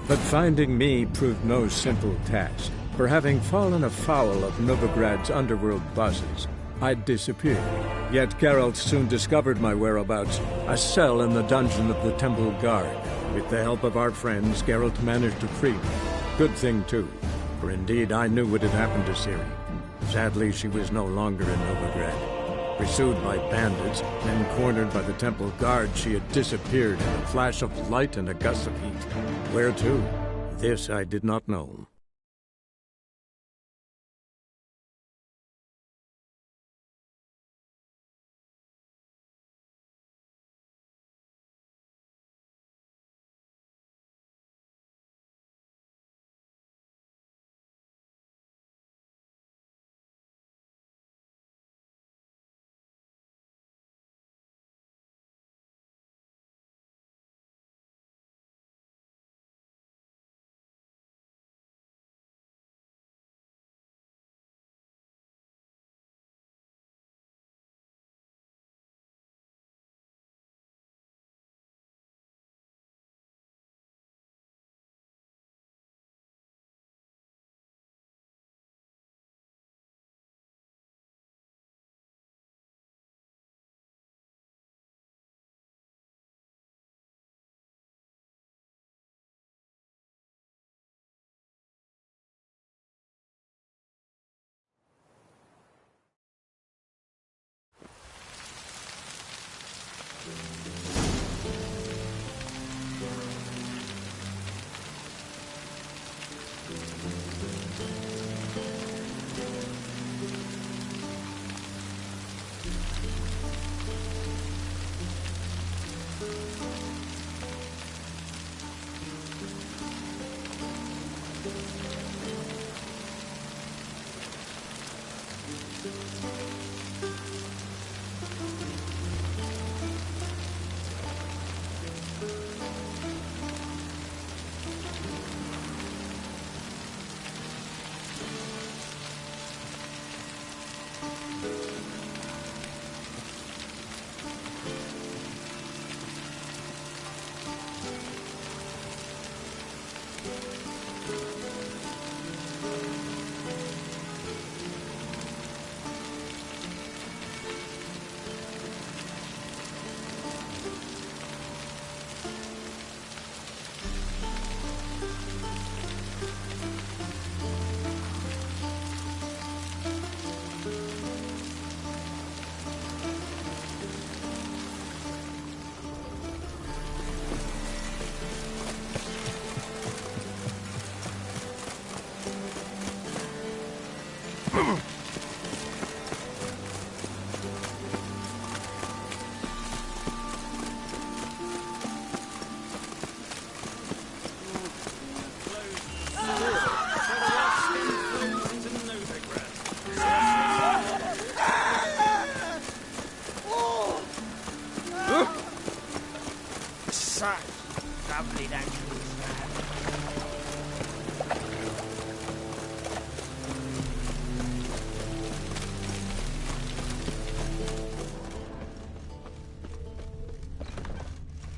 But finding me proved no simple task, for having fallen afoul of Novigrad's underworld bosses, I'd disappeared. Yet Geralt soon discovered my whereabouts, a cell in the dungeon of the Temple Guard. With the help of our friends, Geralt managed to free me. Good thing, too, for indeed I knew what had happened to Ciri. Sadly, she was no longer in Novigrad. Pursued by bandits, then cornered by the Temple Guard, she had disappeared in a flash of light and a gust of heat. Where to? This I did not know.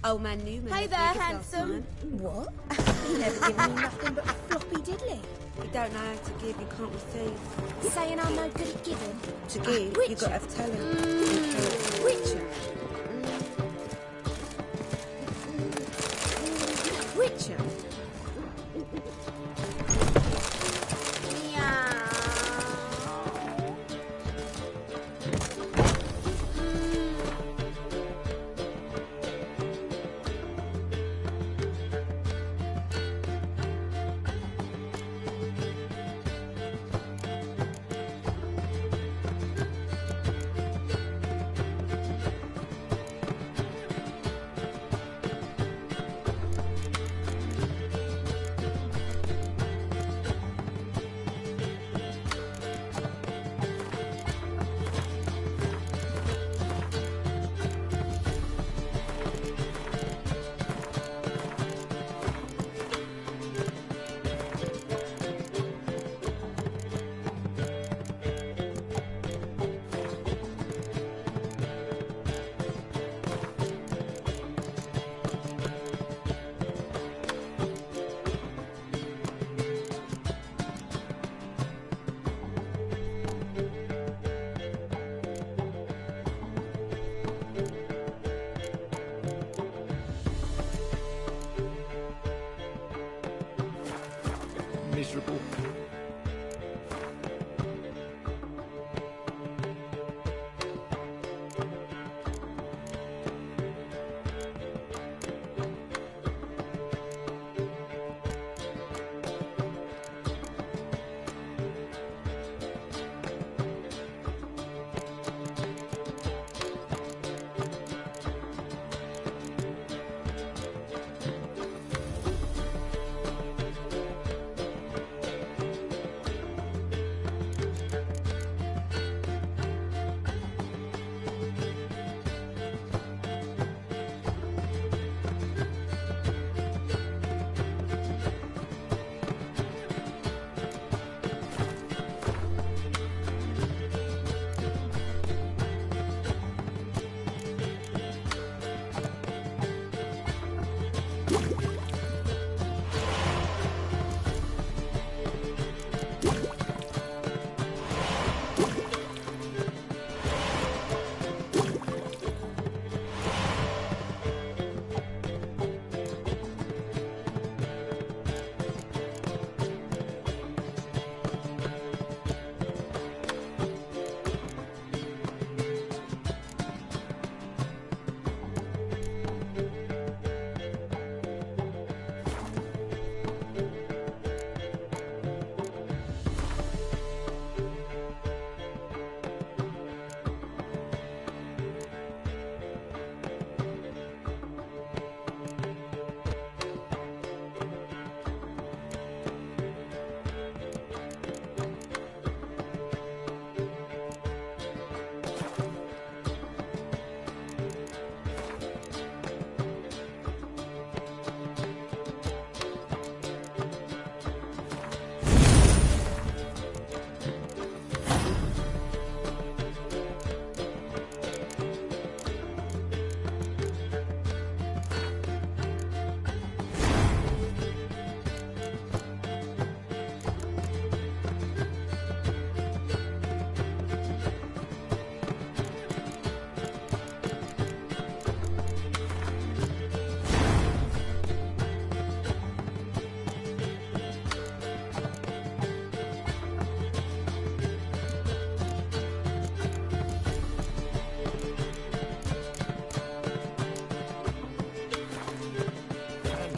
Old man Newman. Hey there, handsome. What? He never given me nothing but a floppy diddly. You don't know how to give, you can't receive. Saying I'm no good at giving. To give, you've got to have talent. Richard. Richard. miserable.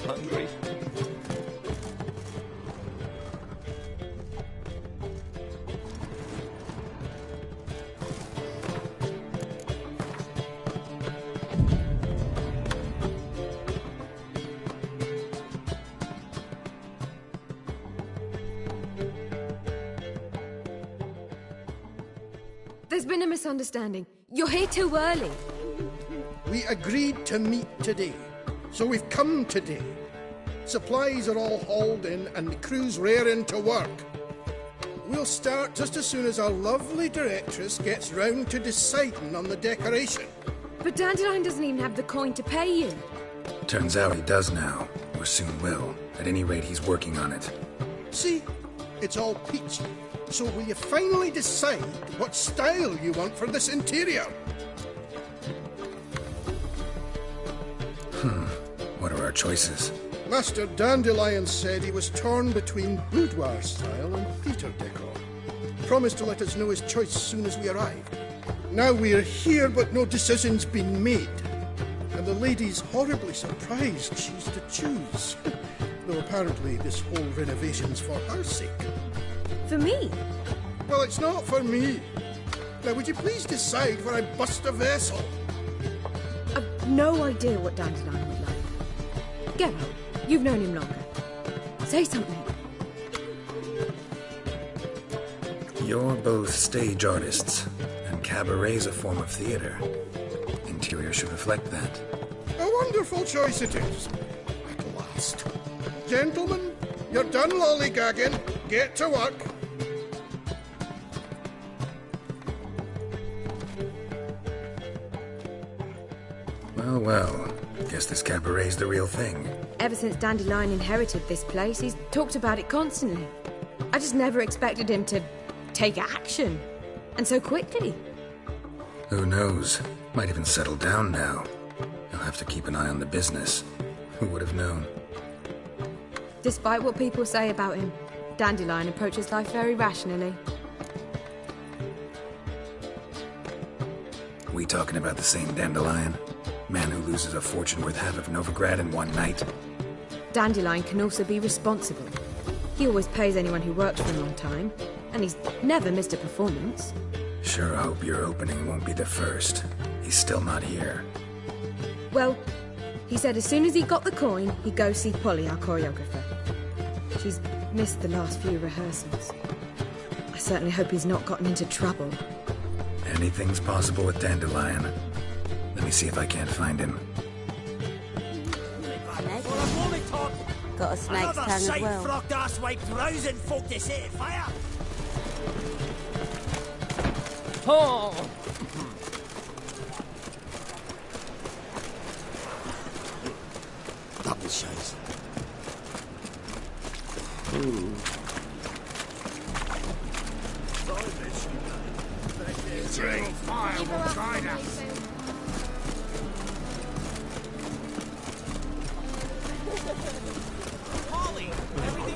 Hungry. There's been a misunderstanding. You're here too early. We agreed to meet today, so we've come today. Supplies are all hauled in and the crew's raring to work. We'll start just as soon as our lovely directress gets round to deciding on the decoration. But Dandelion doesn't even have the coin to pay you. Turns out he does now, or soon will. At any rate, he's working on it. See? It's all peachy. So will you finally decide what style you want for this interior? What are our choices? Master Dandelion said he was torn between boudoir style and theatre decor. Promised to let us know his choice as soon as we arrived. Now we're here, but no decision's been made. And the lady's horribly surprised she's to choose. Though apparently this whole renovation's for her sake. For me? Well, it's not for me. Now, would you please decide where I bust a vessel? I've no idea what Dandelion would like. Get out. You've known him longer. Say something. You're both stage artists, and cabaret's a form of theater. Interior should reflect that. A wonderful choice it is. At last. Gentlemen, you're done lollygagging. Get to work. Well, guess this cabaret's the real thing. Ever since Dandelion inherited this place, he's talked about it constantly. I just never expected him to take action. And so quickly. Who knows? Might even settle down now. He'll have to keep an eye on the business. Who would have known? Despite what people say about him, Dandelion approaches life very rationally. We talking about the same Dandelion? Man who loses a fortune worth half of Novigrad in one night? Dandelion can also be responsible. He always pays anyone who works for him on time, and he's never missed a performance. Sure hope your opening won't be the first. He's still not here. Well, he said as soon as he got the coin, he'd go see Polly, our choreographer. She's missed the last few rehearsals. I certainly hope he's not gotten into trouble. Anything's possible with Dandelion. Let me see if I can't find him. Got a snake's tongue as well. Oh! Double shades.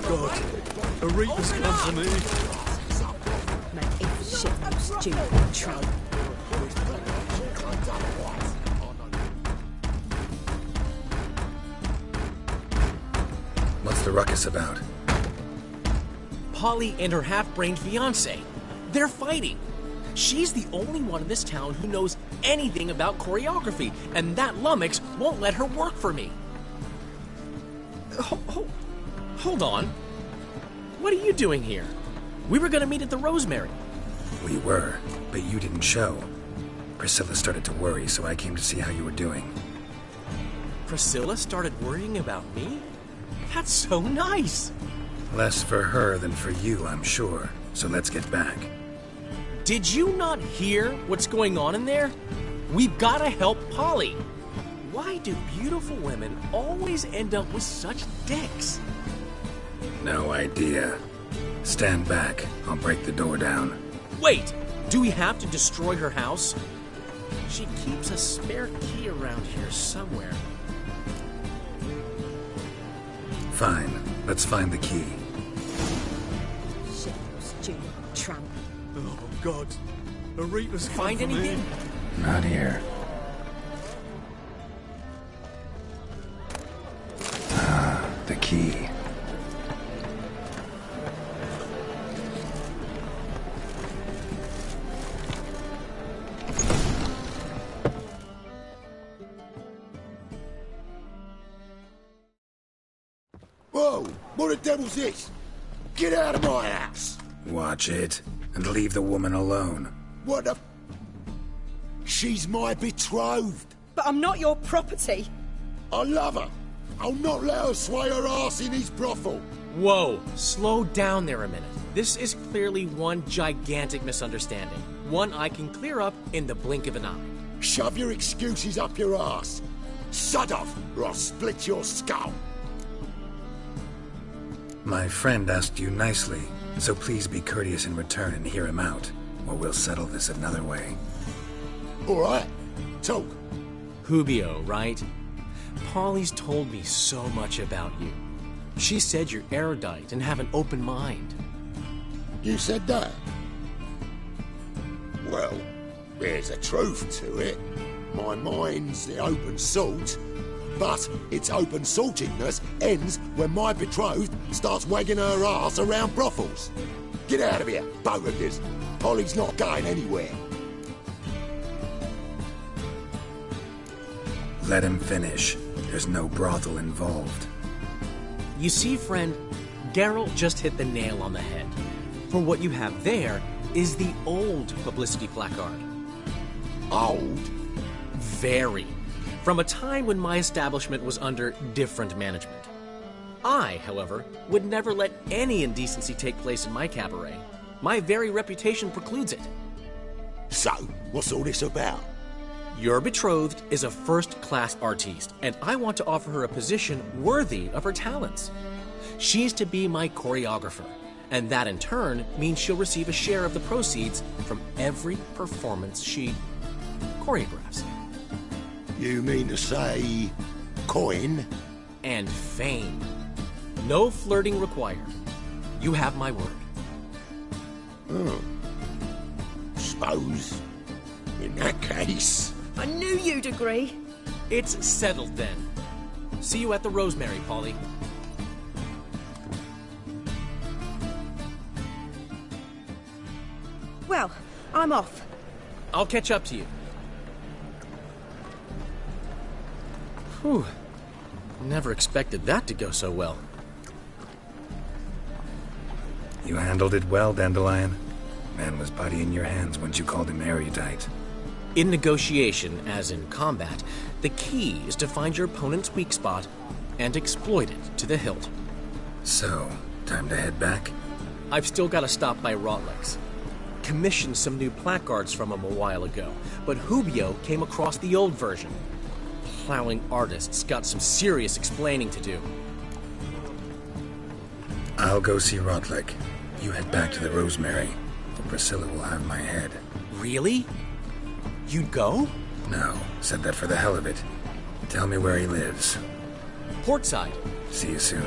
God, a reaper's company. Mate, if shit, stupid troll. What's the ruckus about? Polly and her half-brained fiancé. They're fighting. She's the only one in this town who knows anything about choreography, and that lummox won't let her work for me. Hold on. What are you doing here? We were gonna meet at the Rosemary. We were, but you didn't show. Priscilla started to worry, so I came to see how you were doing. Priscilla started worrying about me? That's so nice. Less for her than for you, I'm sure. So let's get back. Did you not hear what's going on in there? We've gotta help Polly. Why do beautiful women always end up with such dicks? No idea. Stand back. I'll break the door down. Wait! Do we have to destroy her house? She keeps a spare key around here somewhere. Fine. Let's find the key. Shit, stupid tramp. Oh, God. A reaper's Find company. anything? Not here. Ah, the key. Whoa! What the devil's this? Get out of my house! Watch it, and leave the woman alone. What the... She's my betrothed. But I'm not your property. I love her. I'll not let her sway her ass in his brothel. Whoa, slow down there a minute. This is clearly one gigantic misunderstanding. One I can clear up in the blink of an eye. Shove your excuses up your ass. Sod off, or I'll split your skull. My friend asked you nicely, so please be courteous in return and hear him out, or we'll settle this another way. All right, talk. Hubio, right? Polly's told me so much about you. She said you're erudite and have an open mind. You said that? Well, there's a truth to it. My mind's the open salt, but its open saltedness ends when my betrothed starts wagging her ass around brothels. Get out of here, both of yous. Polly's not going anywhere. Let him finish. There's no brothel involved. You see, friend, Geralt just hit the nail on the head. For what you have there is the old publicity placard. Old? Very. From a time when my establishment was under different management. I, however, would never let any indecency take place in my cabaret. My very reputation precludes it. So, what's all this about? Your betrothed is a first-class artiste, and I want to offer her a position worthy of her talents. She's to be my choreographer, and that in turn means she'll receive a share of the proceeds from every performance she choreographs. You mean to say... coin? And fame. No flirting required. You have my word. Suppose, in that case... I knew you'd agree. It's settled then. See you at the Rosemary, Polly. Well, I'm off. I'll catch up to you. Whew. Never expected that to go so well. You handled it well, Dandelion. Man was body in your hands once you called him erudite. In negotiation, as in combat, the key is to find your opponent's weak spot and exploit it to the hilt. So, time to head back? I've still got to stop by Rotlex. Commissioned some new placards from him a while ago, but Hubio came across the old version. Plowing artists got some serious explaining to do. I'll go see Rotlick. You head back to the Rosemary. Priscilla will have my head. Really? You'd go? No, said that for the hell of it. Tell me where he lives. Portside. See you soon.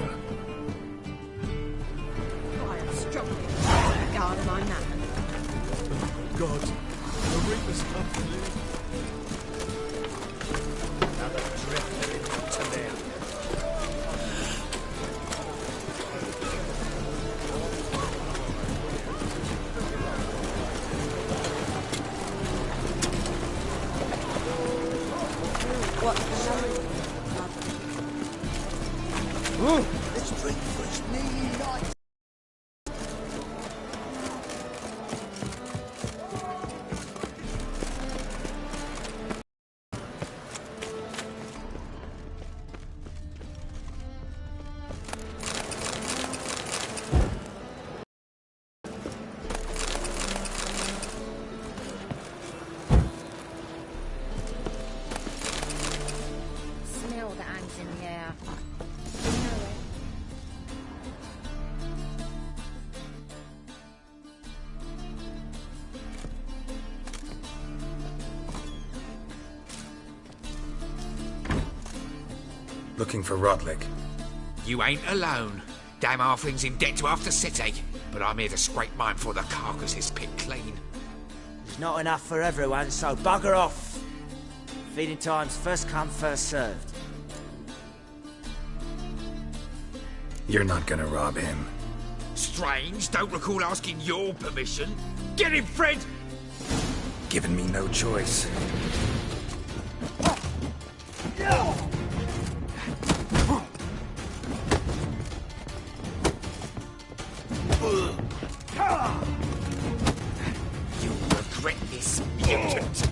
I am strongly guard my man. God, the Reapers come for me. Another drifter into there. Let's drink for his nearly night. Smell the hands in the air. You know it. Looking for Rotlick. You ain't alone. Damn halfling's in debt to half the city. But I'm here to scrape mine before the carcass is picked clean. There's not enough for everyone, so bugger off. Feeding time's first come, first served. You're not gonna rob him. Strange, don't recall asking your permission. Get him, Fred! Giving me no choice. You'll regret this, mutant.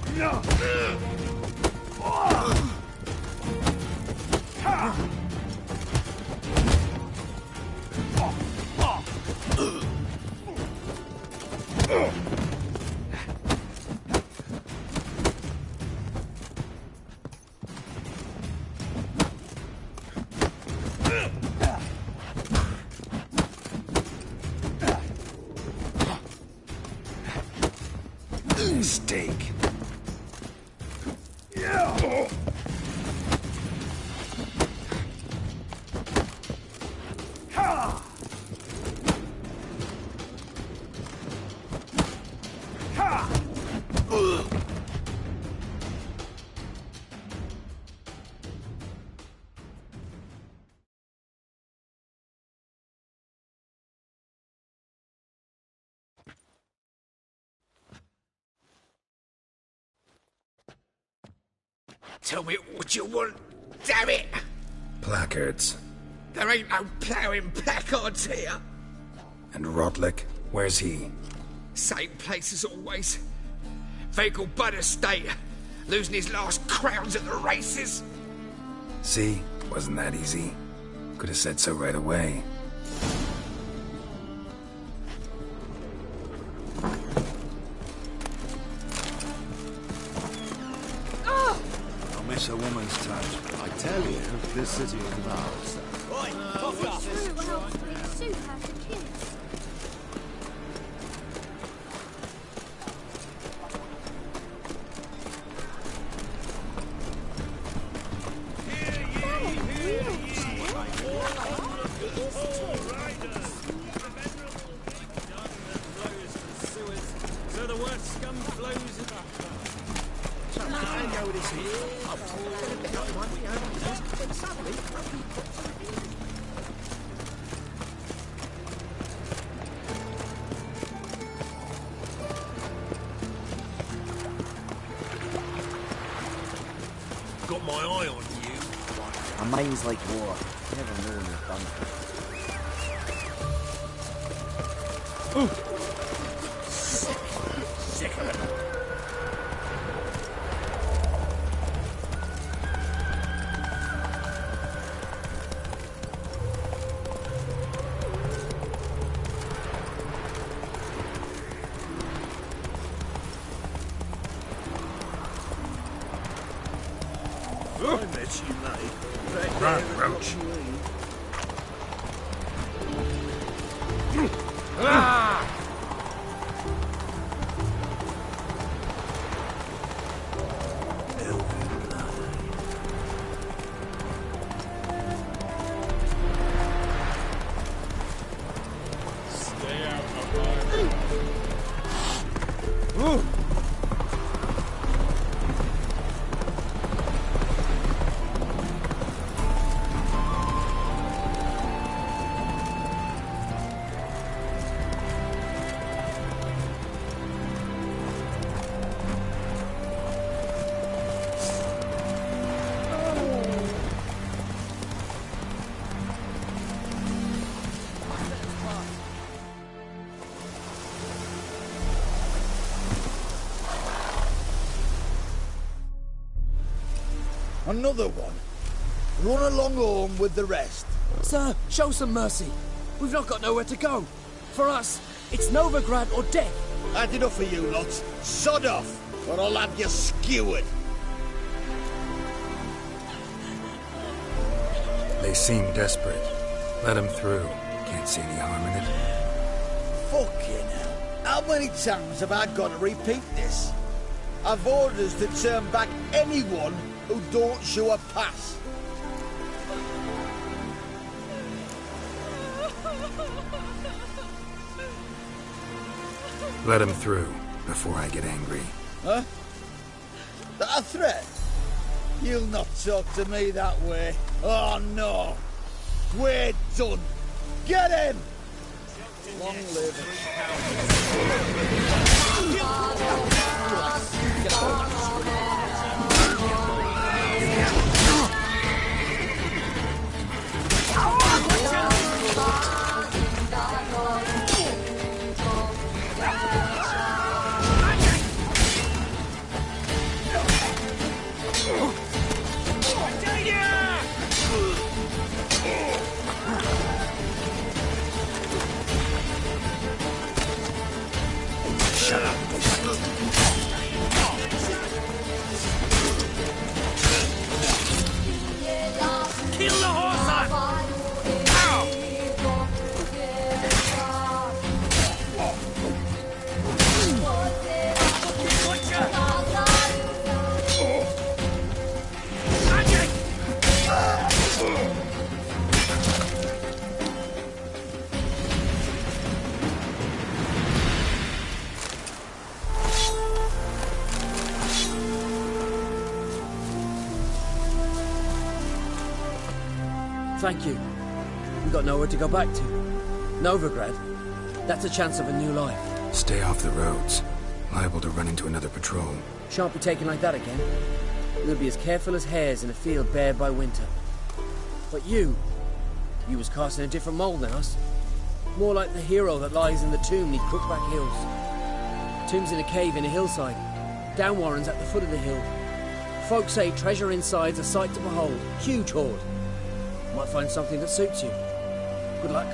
Steak. Tell me what you want, damn it! Placards. There ain't no ploughing placards here. And Rotlick, where's he? Same place as always. Vehicle Bud Estate. Losing his last crowns at the races. See? Wasn't that easy? Could have said so right away. Don't miss a woman's touch. I tell you, this city is ours. my eye on you. My mind's like water. Never known a thunder. Sick of it. I met you late. Run, Roach. Stay out of my Another one. Run along home with the rest. Sir, show some mercy. We've not got nowhere to go. For us, it's Novigrad or death. Had enough of you lots. Sod off, or I'll have you skewered. They seem desperate. Let them through. Can't see any harm in it. Fucking hell. How many times have I got to repeat this? I've orders to turn back anyone who don't show a pass. Let them through before I get angry. Huh? That a threat? You'll not talk to me that way. Oh no. We're done. Get him! Long live Shut up. Kill the horse! Ow! Thank you. We've got nowhere to go back to. Novigrad, that's a chance of a new life. Stay off the roads. Liable to run into another patrol. Shan't be taken like that again. We'll be as careful as hares in a field bared by winter. But you was cast in a different mould than us. More like the hero that lies in the tomb neath Crookback Hills. Tomb's in a cave in a hillside. Downwarren's at the foot of the hill. Folks say treasure inside's a sight to behold. Huge hoard. Might find something that suits you. Good luck.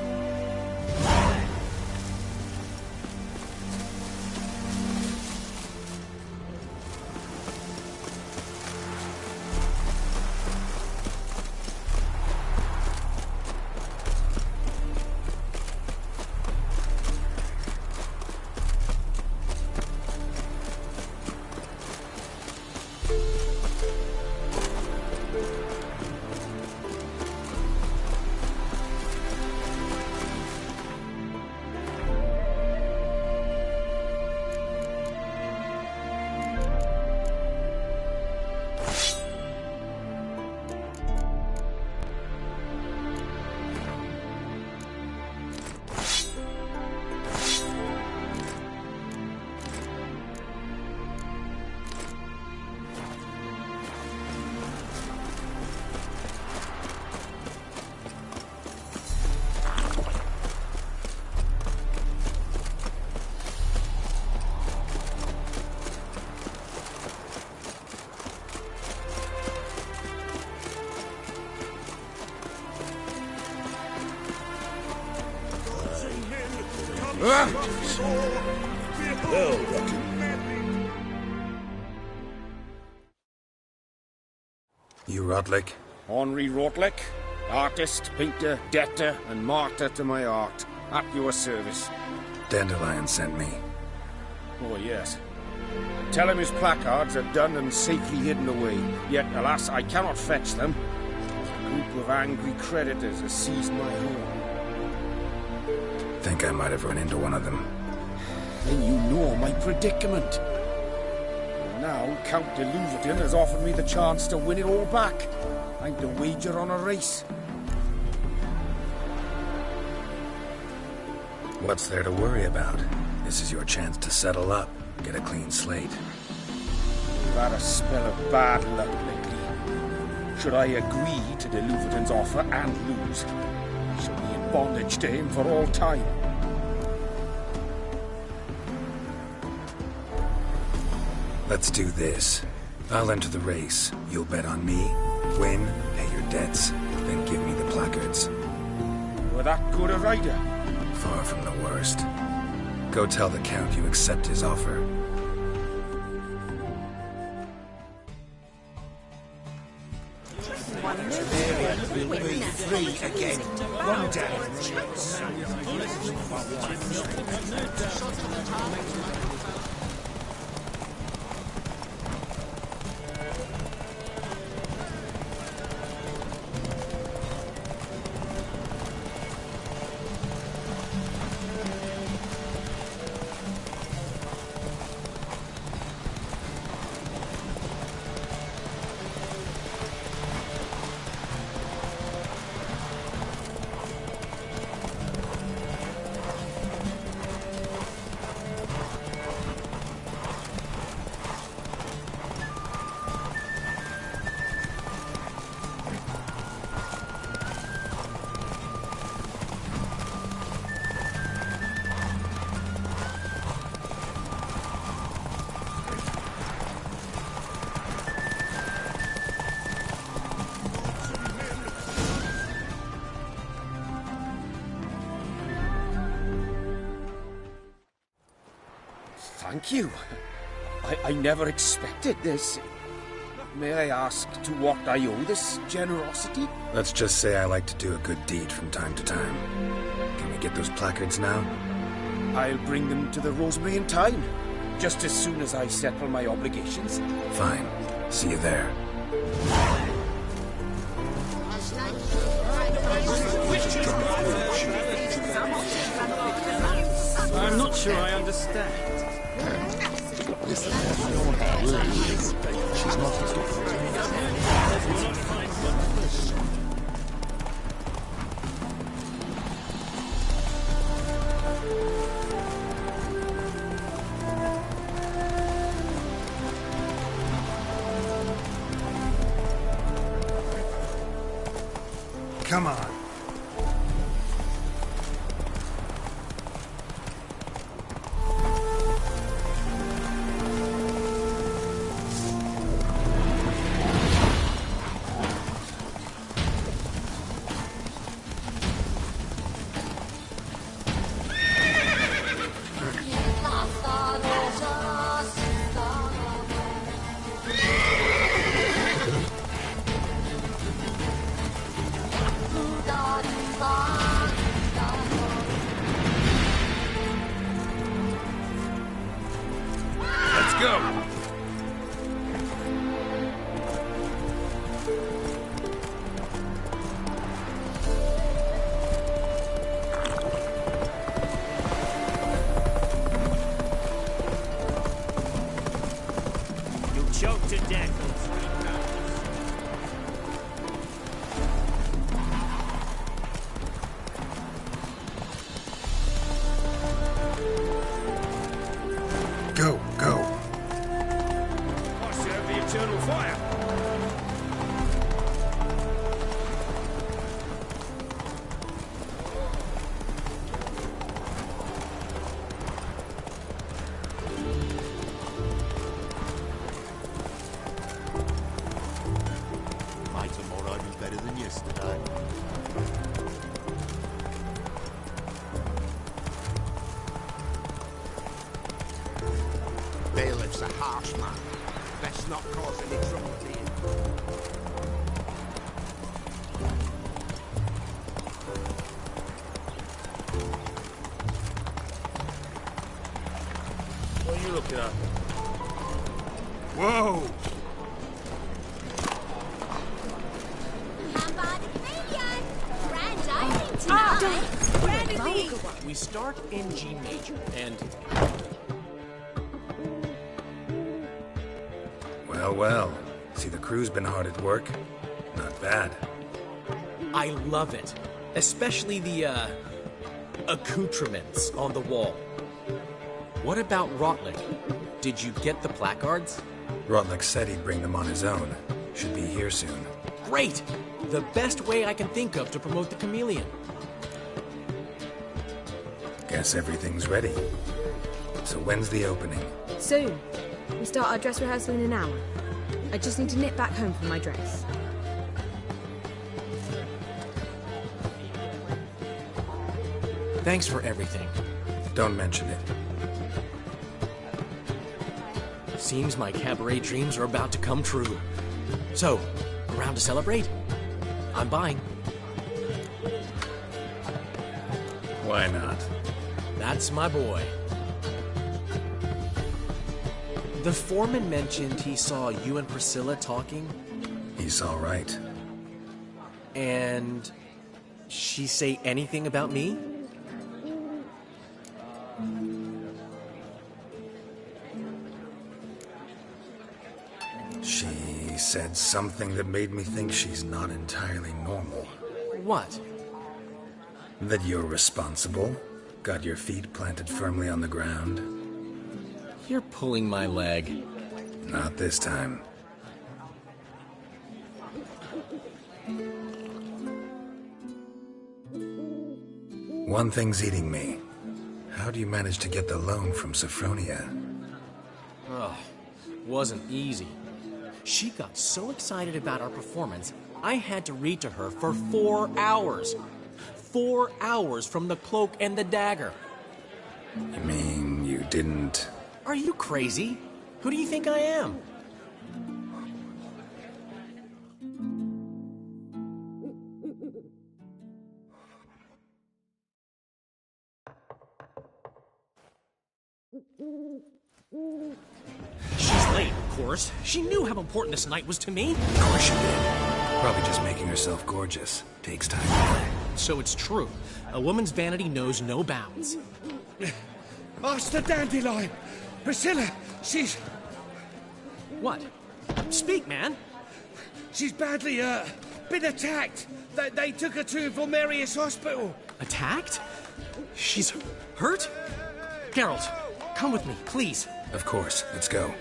Well, Rocky. You Rotlick? Henri Rotlick, artist, painter, debtor, and martyr to my art. At your service. Dandelion sent me. Oh, yes. Tell him his placards are done and safely hidden away. Yet, alas, I cannot fetch them. A group of angry creditors has seized my home. Think I might have run into one of them. Then you know my predicament. And now, Count de Louverton has offered me the chance to win it all back. I'm to wager on a race. What's there to worry about? This is your chance to settle up, get a clean slate. You've had a spell of bad luck lately. Should I agree to de Louverton's offer and lose, I shall be in bondage to him for all time. Let's do this. I'll enter the race. You'll bet on me, win, pay your debts, then give me the placards. You're that good a rider? Far from the worst. Go tell the Count you accept his offer. We'll be free again. One down. Thank you. I never expected this. May I ask to what I owe this generosity? Let's just say I like to do a good deed from time to time. Can we get those placards now? I'll bring them to the Rosemary in time, just as soon as I settle my obligations. Fine. See you there. I'm not sure I understand. Listen, she's not as good. Come on. Choked to death. Go, go. I serve the eternal fire. a harsh man. Best not cause any trouble to you. What are you looking at? Whoa! We start in G major, and... Well, well. See, the crew's been hard at work. Not bad. I love it. Especially the, accoutrements on the wall. What about Rotlick? Did you get the placards? Rotlick said he'd bring them on his own. Should be here soon. Great! The best way I can think of to promote the chameleon. Guess everything's ready. So when's the opening? Soon. We start our dress rehearsal in an hour. I just need to nip back home for my dress. Thanks for everything. Don't mention it. Seems my cabaret dreams are about to come true. So, around to celebrate? I'm buying. Why not? That's my boy. The foreman mentioned he saw you and Priscilla talking. He's all right. And she say anything about me? She said something that made me think she's not entirely normal. What? That you're responsible, got your feet planted firmly on the ground. You're pulling my leg. Not this time. One thing's eating me. How do you manage to get the loan from Sophronia? Ugh, wasn't easy. She got so excited about our performance, I had to read to her for 4 hours. 4 hours from the cloak and the dagger. You mean you didn't... Are you crazy? Who do you think I am? She's late, of course. She knew how important this night was to me. Of course she did. Probably just making herself gorgeous. Takes time. So it's true. A woman's vanity knows no bounds. Master Dandelion! Priscilla, she's... What? Speak, man. She's badly, been attacked. They took her to Vulmerius Hospital. Attacked? She's hurt? Geralt, come with me, please. Of course. Let's go.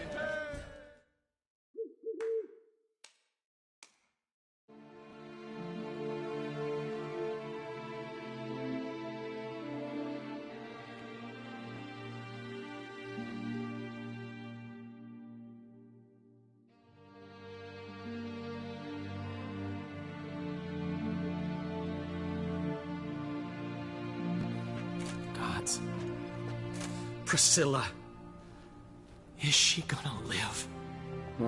Gods. Priscilla. Is she gonna live?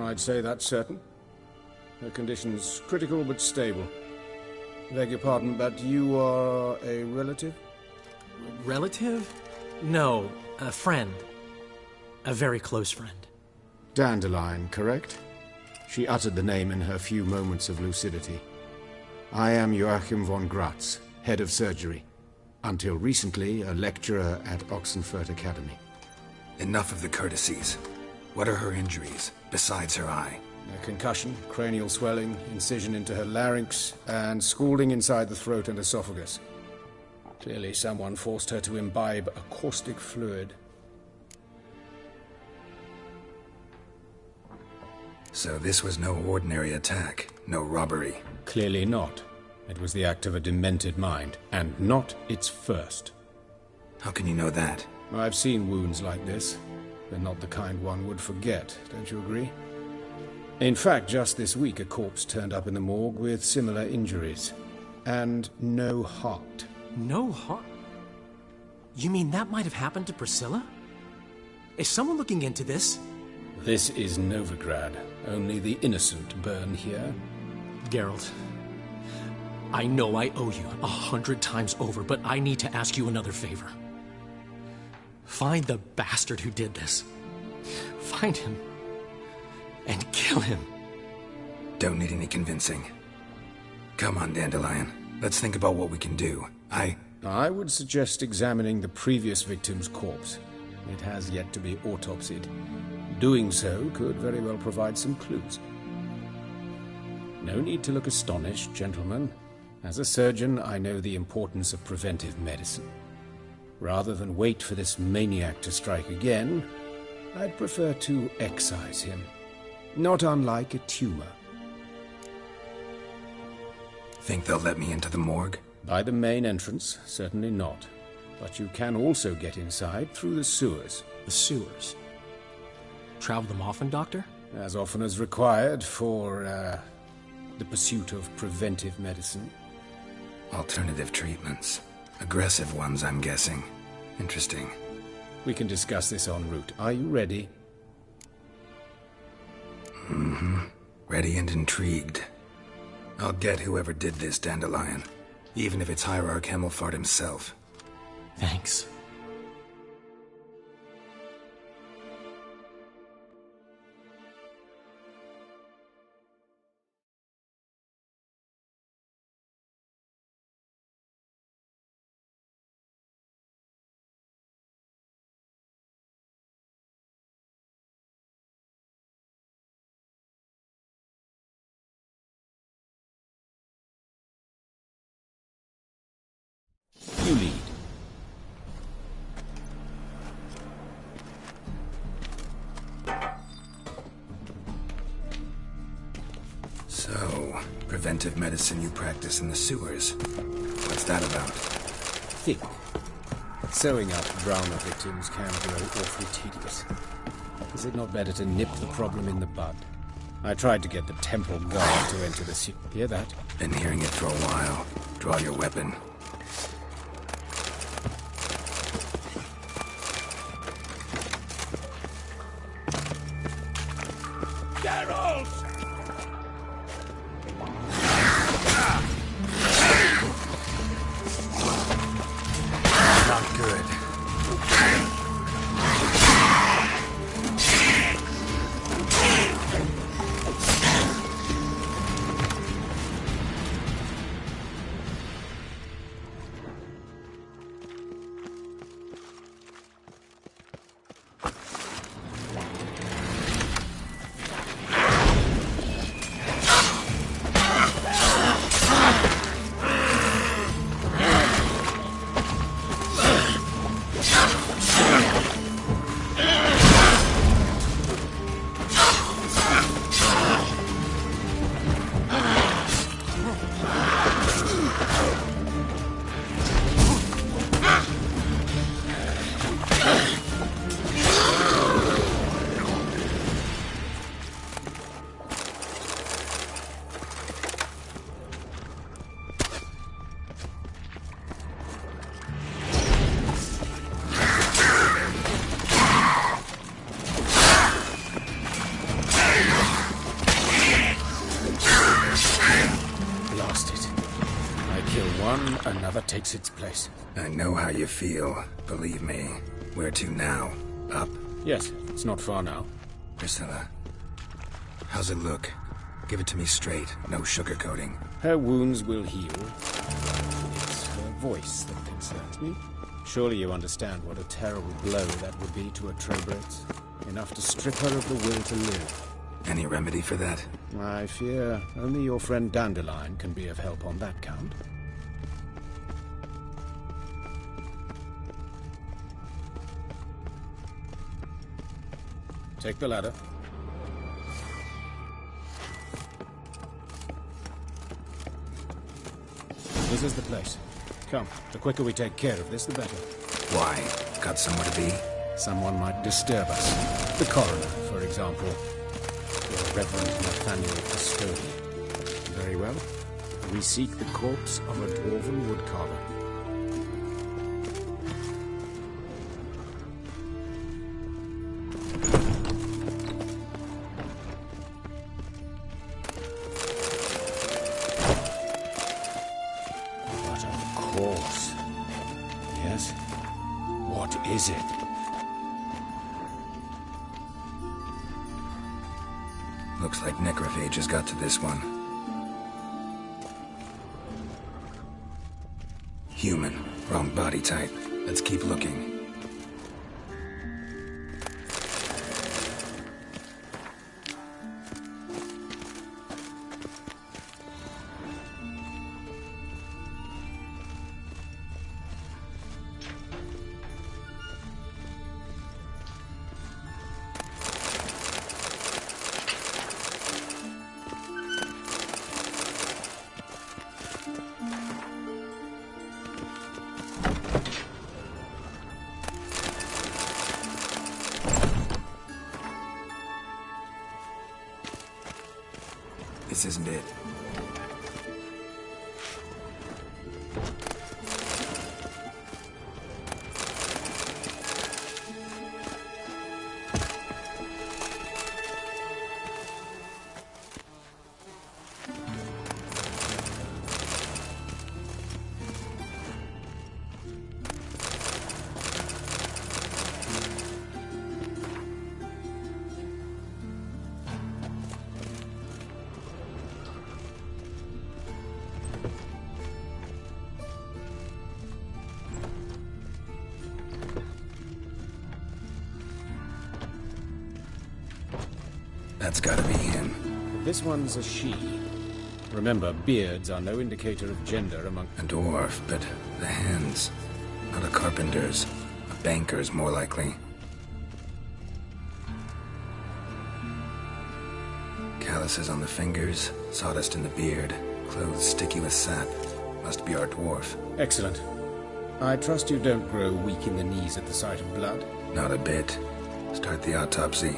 I'd say that's certain. Her condition's critical but stable. Beg your pardon, but you are a relative? Relative? No, a friend. A very close friend. Dandelion, correct? She uttered the name in her few moments of lucidity. I am Joachim von Gratz, head of surgery. Until recently, a lecturer at Oxenfurt Academy. Enough of the courtesies. What are her injuries, besides her eye? A concussion, cranial swelling, incision into her larynx, and scalding inside the throat and esophagus. Clearly someone forced her to imbibe a caustic fluid. So this was no ordinary attack, no robbery. Clearly not. It was the act of a demented mind, and not its first. How can you know that? I've seen wounds like this. They're not the kind one would forget, don't you agree? In fact, just this week a corpse turned up in the morgue with similar injuries. And no heart. No heart? You mean that might have happened to Priscilla? Is someone looking into this? This is Novigrad. Only the innocent burn here. Geralt, I know I owe you 100 times over, but I need to ask you another favor. Find the bastard who did this. Find him. And kill him. Don't need any convincing. Come on, Dandelion. Let's think about what we can do. I would suggest examining the previous victim's corpse. It has yet to be autopsied. Doing so could very well provide some clues. No need to look astonished, gentlemen. As a surgeon, I know the importance of preventive medicine. Rather than wait for this maniac to strike again, I'd prefer to excise him. Not unlike a tumor. Think they'll let me into the morgue? By the main entrance, certainly not. But you can also get inside through the sewers. The sewers? Travel them often, Doctor? As often as required for, the pursuit of preventive medicine. Alternative treatments. Aggressive ones, I'm guessing. Interesting. We can discuss this en route. Are you ready? Mm-hmm. Ready and intrigued. I'll get whoever did this, Dandelion. Even if it's Hierarch Hemmelfart himself. Thanks. You lead. So, preventive medicine you practice in the sewers. What's that about? Think. Sewing up drowner victims can grow awfully tedious. Is it not better to nip the problem in the bud? I tried to get the temple guard to enter the sewer. Hear that? Been hearing it for a while. Draw your weapon. Geralt! Not good. Another takes its place. I know how you feel. Believe me. Where to now? Up? Yes, it's not far now. Priscilla, how's it look? Give it to me straight, no sugarcoating. Her wounds will heal. It's her voice that concerns me. Surely you understand what a terrible blow that would be to a Trobreitz. Enough to strip her of the will to live. Any remedy for that? I fear only your friend Dandelion can be of help on that count. Take the ladder. This is the place. Come, the quicker we take care of this, the better. Why? Got somewhere to be? Someone might disturb us. The coroner, for example. Or Reverend Nathaniel Custody. Very well. We seek the corpse of a dwarven woodcarver. Yes? What is it? Looks like necrophages got to this one. Human. Wrong body type. Let's keep looking. This isn't it. That's gotta be him. This one's a she. Remember, beards are no indicator of gender among... A dwarf, but the hands. Not a carpenter's. A banker's, more likely. Calluses on the fingers, sawdust in the beard, clothes sticky with sap. Must be our dwarf. Excellent. I trust you don't grow weak in the knees at the sight of blood? Not a bit. Start the autopsy.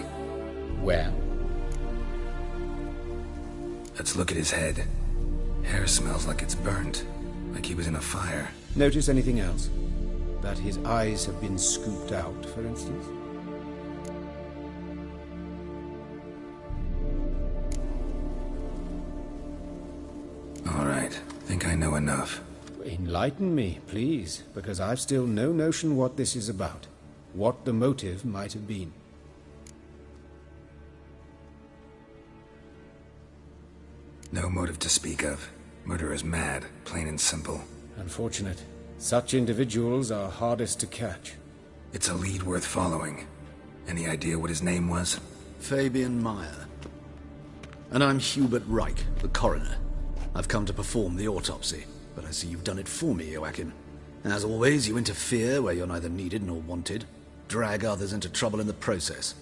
Well? Let's look at his head. Hair smells like it's burnt. Like he was in a fire. Notice anything else? That his eyes have been scooped out, for instance? All right. Think I know enough. Enlighten me, please, because I've still no notion what this is about. What the motive might have been. No motive to speak of. Murderer's mad, plain and simple. Unfortunate. Such individuals are hardest to catch. It's a lead worth following. Any idea what his name was? Fabian Meyer. And I'm Hubert Reich, the coroner. I've come to perform the autopsy, but I see you've done it for me, Joachim. As always, you interfere where you're neither needed nor wanted. Drag others into trouble in the process.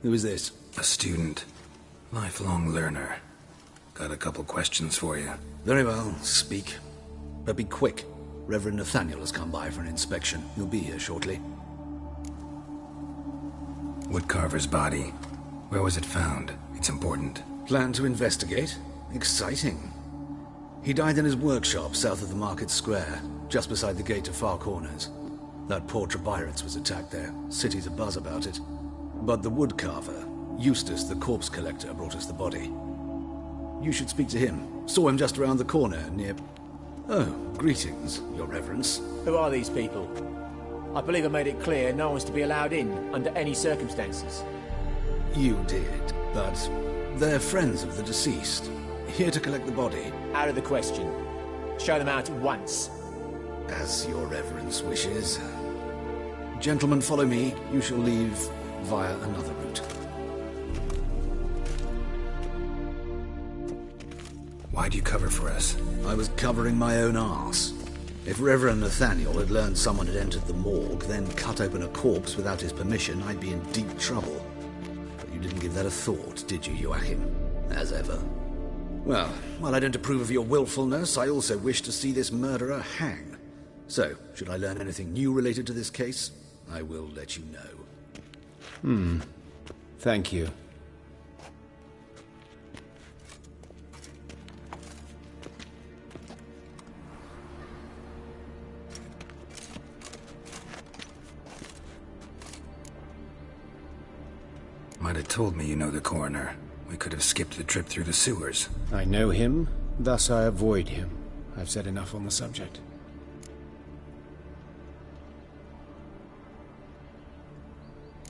Who is this? A student. Lifelong learner. Got a couple questions for you. Very well, speak. But be quick. Reverend Nathaniel has come by for an inspection. He'll be here shortly. Woodcarver's body. Where was it found? It's important. Plan to investigate? Exciting. He died in his workshop south of the market square, just beside the gate to Far Corners. That poor Trebirance was attacked there. City's abuzz about it. But the woodcarver, Eustace the corpse collector, brought us the body. You should speak to him. Saw him just around the corner, near... Oh, greetings, your reverence. Who are these people? I believe I made it clear no one's to be allowed in, under any circumstances. You did, but they're friends of the deceased. Here to collect the body. Out of the question. Show them out at once. As your reverence wishes. Gentlemen, follow me. You shall leave via another route. Why'd you cover for us? I was covering my own arse. If Reverend Nathaniel had learned someone had entered the morgue, then cut open a corpse without his permission, I'd be in deep trouble. But you didn't give that a thought, did you, Joachim? As ever. Well, while I don't approve of your willfulness, I also wish to see this murderer hang. So, should I learn anything new related to this case, I will let you know. Thank you. Might have told me you know the coroner. We could have skipped the trip through the sewers. I know him, thus I avoid him. I've said enough on the subject.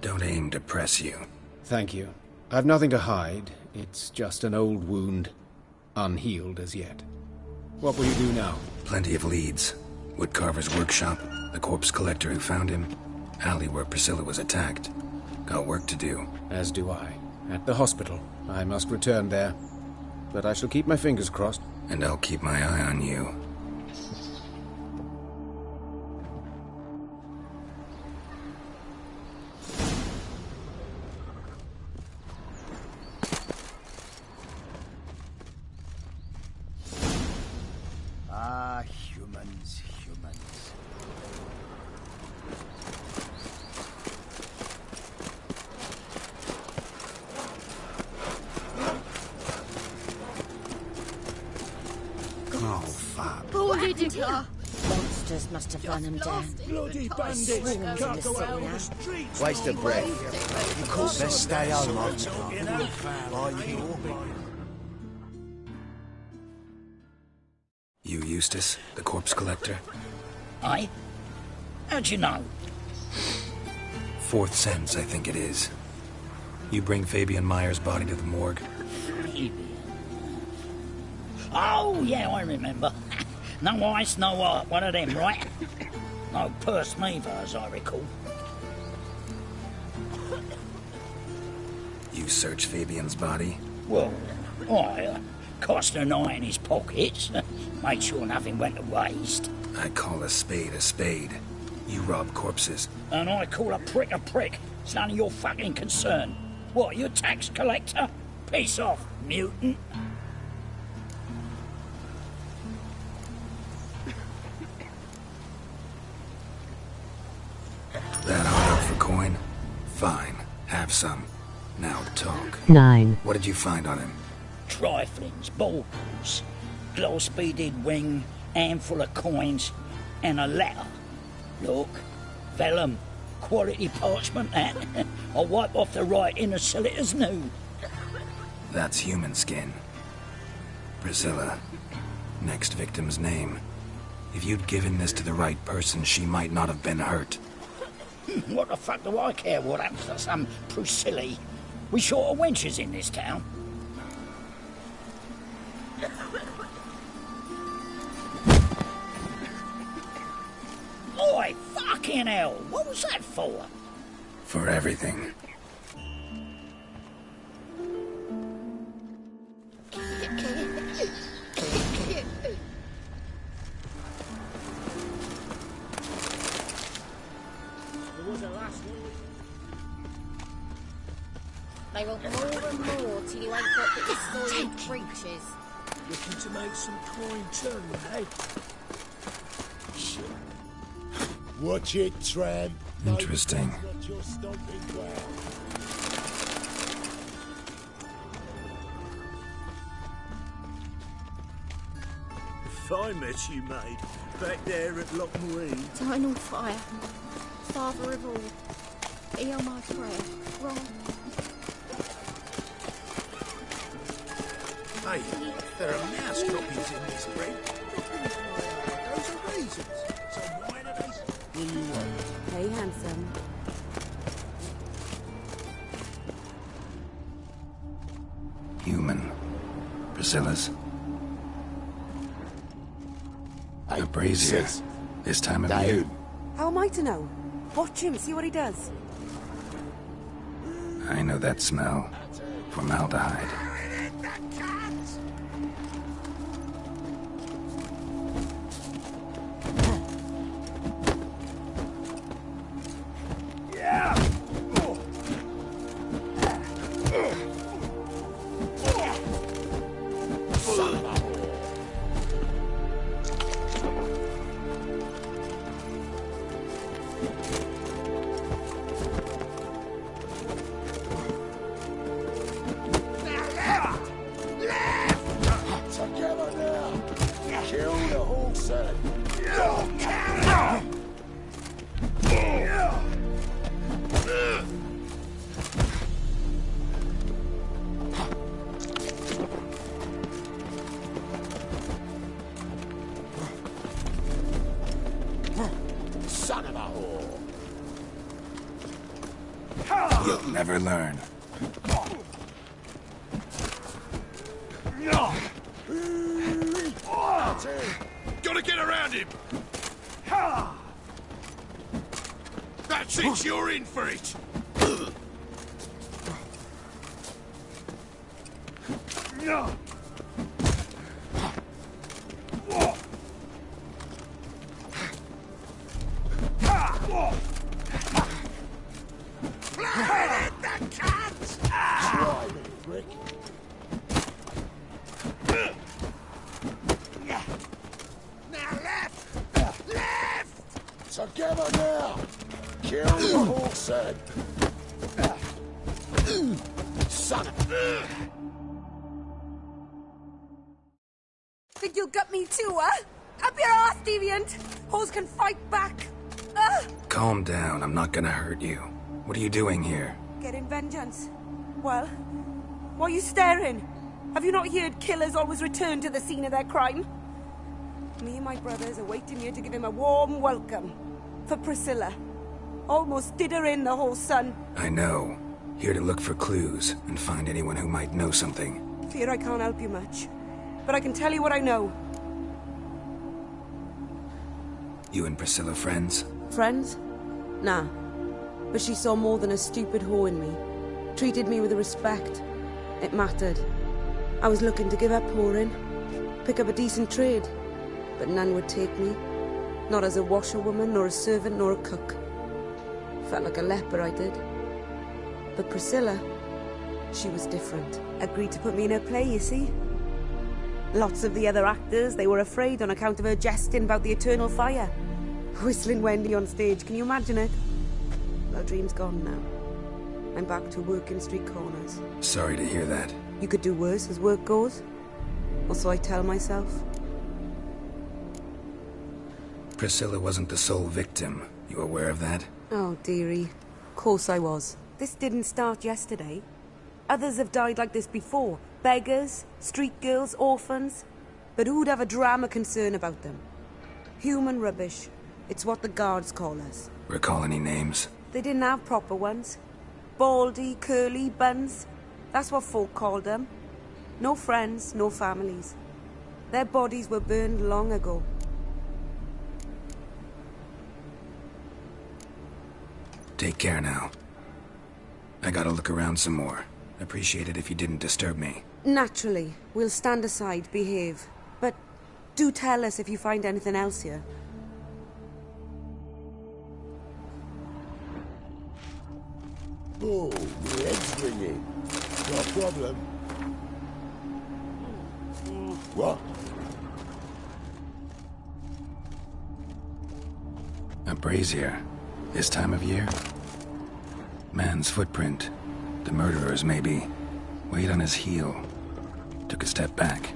Don't aim to press you. Thank you. I've nothing to hide. It's just an old wound, unhealed as yet. What will you do now? Plenty of leads. Woodcarver's workshop, the corpse collector who found him, alley where Priscilla was attacked. Got work to do. As do I. At the hospital. I must return there. But I shall keep my fingers crossed. And I'll keep my eye on you. Ah, humans, humans. Oh, fuck. Poor Lydica. Monsters must have run him down. Bloody bandits! Swarms in Can't the go city out on now. the streets. Waste of breath. You could best stay home, You, Eustace, the corpse collector? Aye? How'd you know? Fourth sense, I think it is. You bring Fabian Meyer's body to the morgue. Oh, yeah, I remember. No ice, no art, one of them, right? No purse neither, as I recall. You search Fabian's body? Well, I cast an eye in his pockets, made sure nothing went to waste. I call a spade a spade. You rob corpses. And I call a prick a prick. It's none of your fucking concern. What, you a tax collector? Peace off, mutant. That hard out for coin? Fine. Have some. Now talk. 9. What did you find on him? Triflings, baubles, gloss-beaded wing, handful of coins, and a letter. Look, vellum, quality parchment, that. I'll wipe off the writing and sell it as new. That's human skin. Priscilla. Next victim's name. If you'd given this to the right person, she might not have been hurt. What the fuck do I care what happens to some Priscilla? We short of wenches in this town. Oi, fucking hell! What was that for? For everything. They want more and more till you ain't got the destroying creatures. Looking to make some coin too, eh? Watch it, tramp. Interesting. Not your stomping ground. Fine mess you made. Back there at Loch Marine. Eternal fire. Father of all. Hear my prayer. Right. Hey, there are mouse copies in this bread. Those are reasons. So why do they... What do you want? Hey, handsome. Human. Priscilla's. A brazier. This time of year. How am I to know? Watch him, see what he does. I know that smell. Formaldehyde. You'll never learn. Gotta get around him! That's it, you're in for it! Together now! Kill the horse head! Son of... Think you'll gut me too, huh? Up your ass, deviant! Hoes can fight back! Calm down, I'm not gonna hurt you. What are you doing here? Getting vengeance. Well, why are you staring? Have you not heard killers always return to the scene of their crime? Me and my brothers are waiting here to give him a warm welcome. For Priscilla. Almost did her in, the whole son. I know. Here to look for clues and find anyone who might know something. Fear I can't help you much. But I can tell you what I know. You and Priscilla friends? Friends? Nah. But she saw more than a stupid whore in me. Treated me with respect. It mattered. I was looking to give up whoring. Pick up a decent trade. But none would take me. Not as a washerwoman, nor a servant, nor a cook. Felt like a leper, I did. But Priscilla, she was different. Agreed to put me in her play, you see. Lots of the other actors, they were afraid on account of her jesting about the eternal fire. Whistling Wendy on stage, can you imagine it? Well, dream's gone now. I'm back to working street corners. Sorry to hear that. You could do worse as work goes. Or so I tell myself. Priscilla wasn't the sole victim. You aware of that? Oh, dearie. Of course I was. This didn't start yesterday. Others have died like this before. Beggars, street girls, orphans. But who'd have a drama concern about them? Human rubbish. It's what the guards call us. Recall any names? They didn't have proper ones. Baldy, curly, buns. That's what folk called them. No friends, no families. Their bodies were burned long ago. Take care now. I gotta look around some more. Appreciate it if you didn't disturb me. Naturally. We'll stand aside, behave. But do tell us if you find anything else here. Oh, my head's ringing. No problem. What? A brazier. This time of year? Man's footprint. The murderer's maybe. Weight on his heel. Took a step back.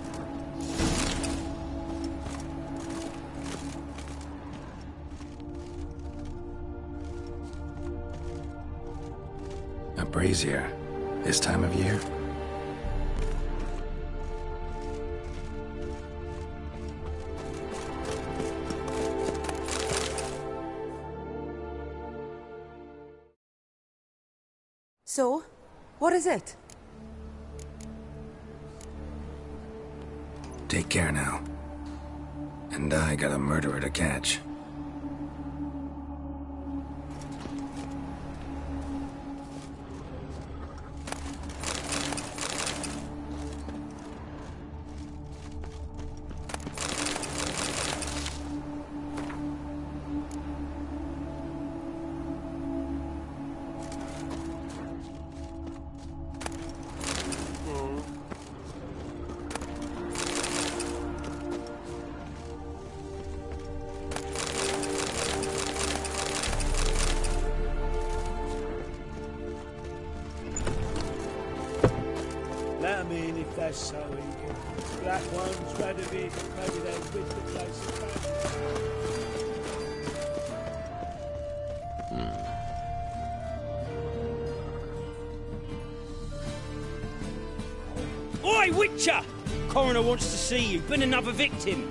A brazier. This time of year? So, what is it? Take care now. And I got a murderer to catch. Let 'em in if they're so eager. Black ones, red of it, maybe they'll rid the place of Oi, Witcher! Coroner wants to see you. Been another victim.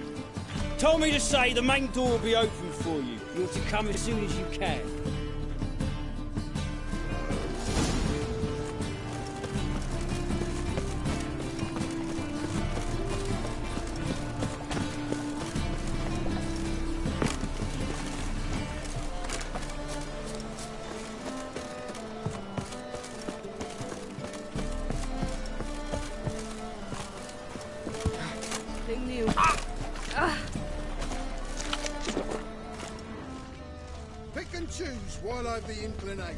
Told me to say the main door will be open for you. You're to come as soon as you can. pick and choose while I've the inclination.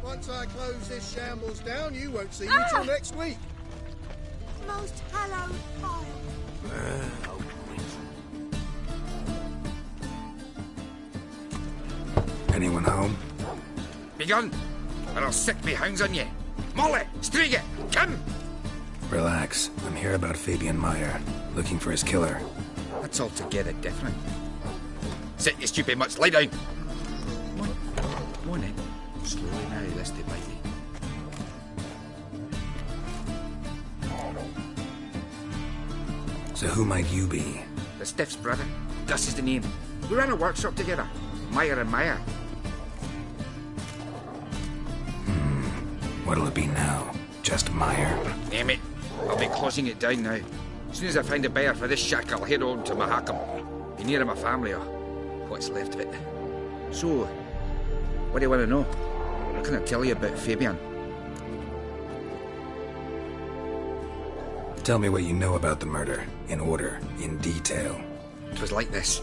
Once I close this shambles down, you won't see me till next week. Most hallowed fire. Anyone home? Begone, or I'll sick me hounds on ye. Molly, Striga, come! Relax. I'm here about Fabian Meyer, looking for his killer. That's altogether different. Sit, you stupid mutts, lie down. Come on then. Slowly now, lest they bite you. So who might you be? The Stiff's brother. Gus is the name. We ran a workshop together. Meyer and Meyer. What'll it be now? Just Meyer? Damn it. I'll be closing it down now. As soon as I find a buyer for this shack, I'll head on to Mahakam. Be near my family, or what's left of it. So, what do you want to know? What can I tell you about Fabian? Tell me what you know about the murder, in order, in detail. It was like this.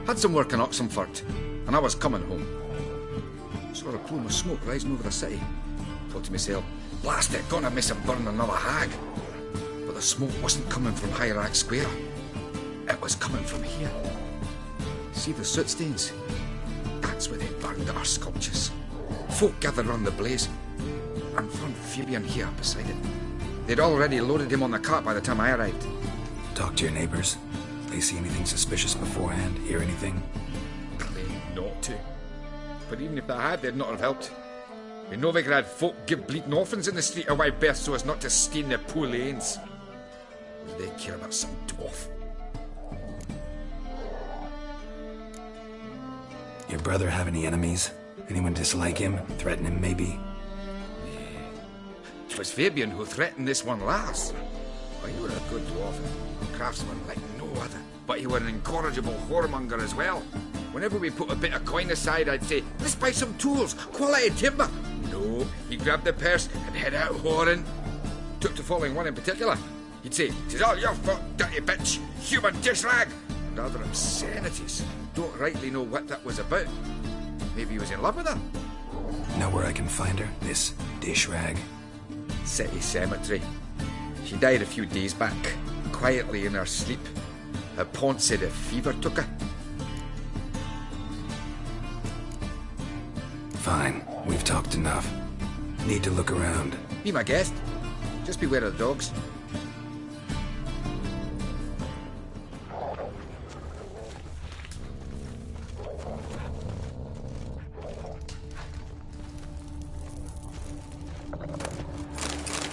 Had some work in Oxenford, and I was coming home. Saw a plume of smoke rising over the city. Thought to myself, blast it, gonna miss him burn another hag. But the smoke wasn't coming from Hierarch Square. It was coming from here. See the soot stains? That's where they burned our sculptures. Folk gathered round the blaze, and found Fabian here beside it. They'd already loaded him on the cart by the time I arrived. Talk to your neighbors. They see anything suspicious beforehand? Hear anything? Claim not to. But even if they had, they'd not have helped. In Novigrad, folk give bleating orphans in the street a wide berth so as not to stain their poor lanes. What do they care about some dwarf? Your brother have any enemies? Anyone dislike him? Threaten him, maybe? It was Fabian who threatened this one last. Oh, he were a good dwarf, a craftsman like no other. But he were an incorrigible whoremonger as well. Whenever we put a bit of coin aside, I'd say, let's buy some tools, quality timber. No, he grabbed the purse and head out whoring. Took to following one in particular. He'd say, "'Tis all your fault, dirty bitch, human dish rag," and other obscenities. Don't rightly know what that was about. Maybe he was in love with her. Know where I can find her? This dish rag? City cemetery. She died a few days back, quietly in her sleep. Her pawn said a fever took her. Fine, we've talked enough. Need to look around. Be my guest. Just beware of the dogs.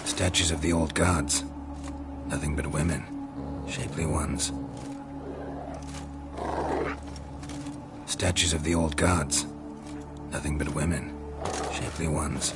Statues of the old gods. Nothing but women. Shapely ones. Statues of the old gods. Nothing but women. Shapely ones.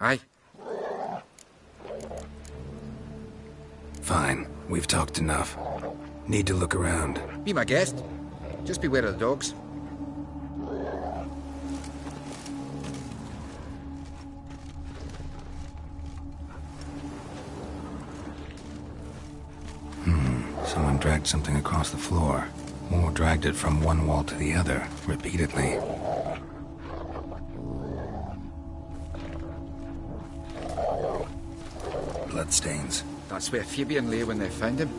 Aye. Fine, we've talked enough. Need to look around. Be my guest. Just beware of the dogs. Someone dragged something across the floor. Or dragged it from one wall to the other, repeatedly. Bloodstains. That's where Fabian lay when they found him.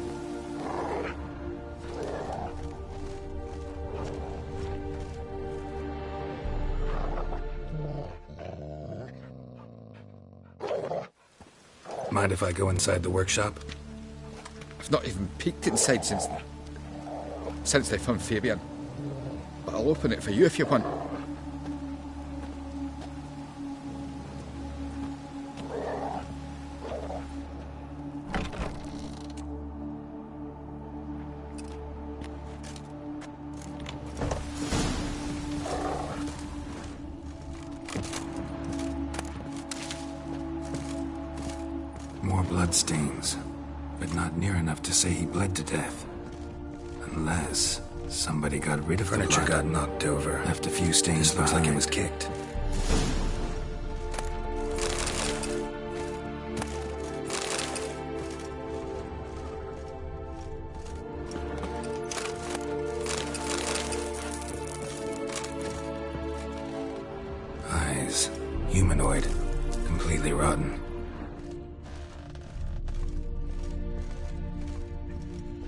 Mind if I go inside the workshop? I've not even peeked inside since they found Fabian. But I'll open it for you if you want. More bloodstains, but not near enough to say he bled to death. Unless somebody got rid of the blood. Furniture got knocked over. Left a few stains This looks like it behind. was kicked. Eyes. Humanoid. Completely rotten.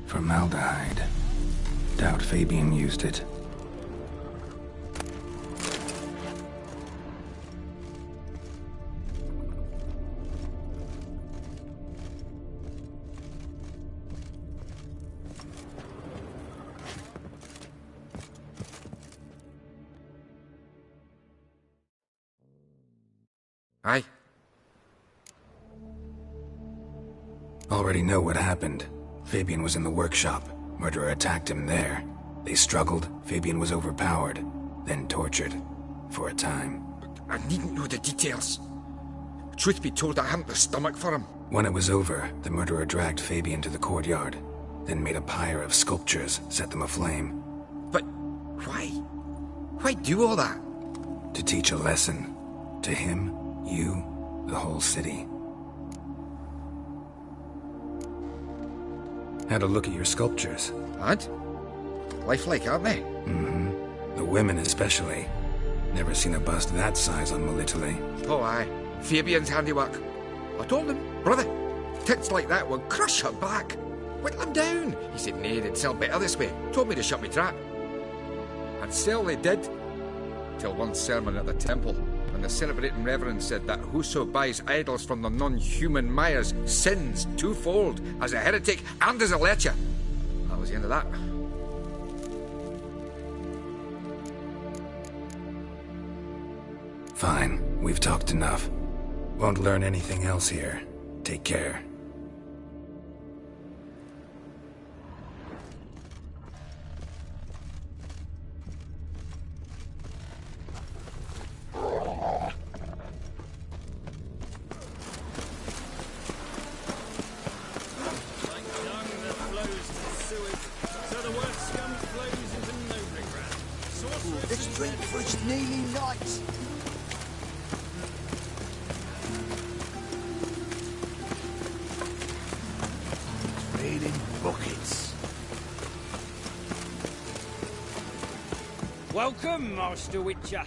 Formaldehyde. Doubt Fabian used it. Aye. Already know what happened. Fabian was in the workshop. Murderer attacked him there. They struggled. Fabian was overpowered, then tortured. For a time. I needn't know the details. Truth be told, I hadn't the stomach for him. When it was over, the murderer dragged Fabian to the courtyard, then made a pyre of sculptures, set them aflame. But why? Why do all that? To teach a lesson. To him, you, the whole city. Had a look at your sculptures. Had? Lifelike, aren't they? Mm-hmm. The women especially. Never seen a bust that size on Molitale. Oh, aye. Fabian's handiwork. I told him, brother, tits like that will crush her back. Whittle him down. He said, nay, they'd sell better this way. Told me to shut me trap. And sell they did. Till one sermon at the temple, when the celebrating reverend said that whoso buys idols from the non-human Mayas sins twofold, as a heretic and as a lecher. That was the end of that. Fine, we've talked enough. Won't learn anything else here. Take care. Let's drink for its nearly night. Raining buckets. Welcome, Master Witcher.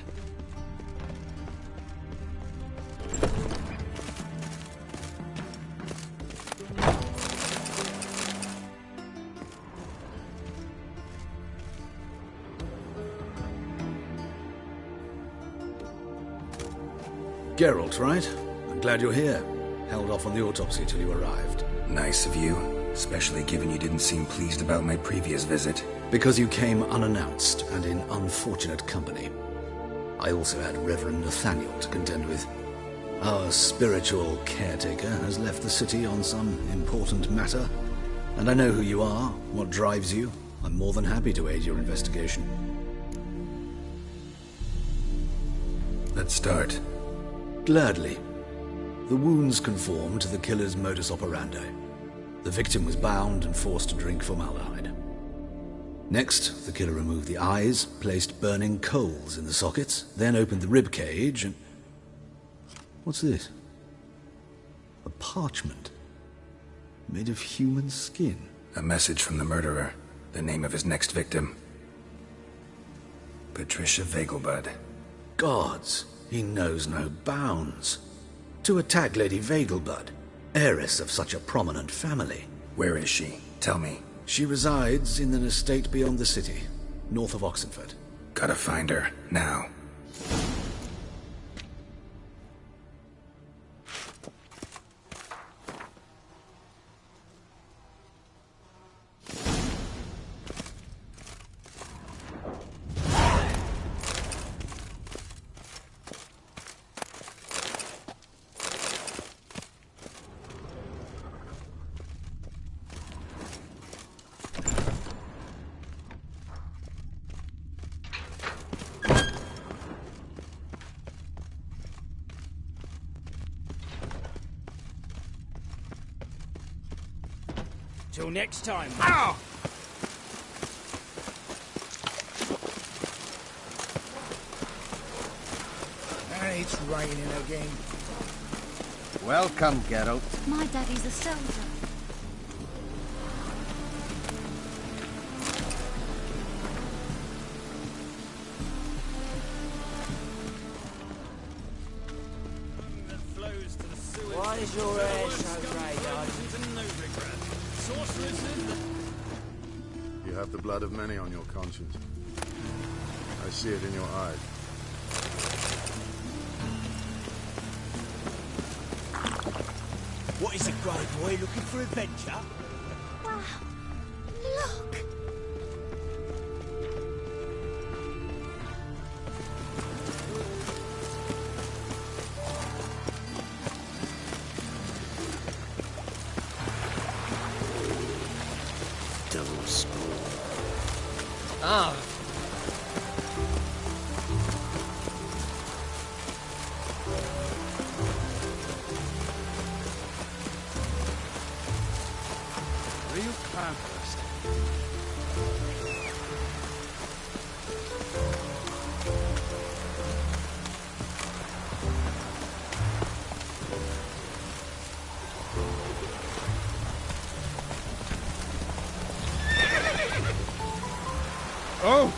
Geralt, right? I'm glad you're here. Held off on the autopsy till you arrived. Nice of you, especially given you didn't seem pleased about my previous visit. Because you came unannounced and in unfortunate company. I also had Reverend Nathaniel to contend with. Our spiritual caretaker has left the city on some important matter, and I know who you are, what drives you. I'm more than happy to aid your investigation. Let's start. Gladly. The wounds conform to the killer's modus operandi. The victim was bound and forced to drink formaldehyde. Next, the killer removed the eyes, placed burning coals in the sockets, then opened the rib cage and... What's this? A parchment. Made of human skin. A message from the murderer. The name of his next victim. Patricia Vegelbud. Gods, he knows no bounds. To attack Lady Vegelbud, heiress of such a prominent family. Where is she? Tell me. She resides in an estate beyond the city, north of Oxenford. Gotta find her, now. Till next time. Ow! It's raining again. Welcome, Geralt. My daddy's a soldier. Why is your hair so grey, You have the blood of many on your conscience. I see it in your eyes. What is a grey boy looking for adventure? Wow. Look. Double score. Ah. Will you climb first? Oh!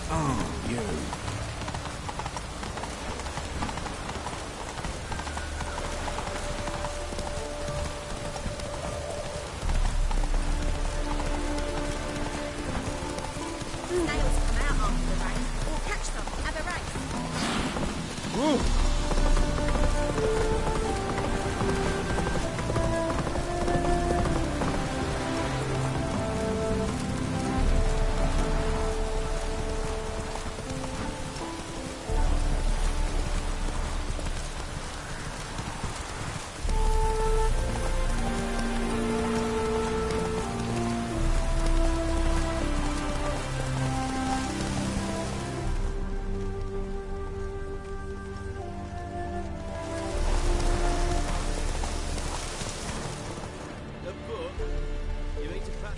Oh, you. Snails come out after the rain. Or catch them. Have a race. Woo!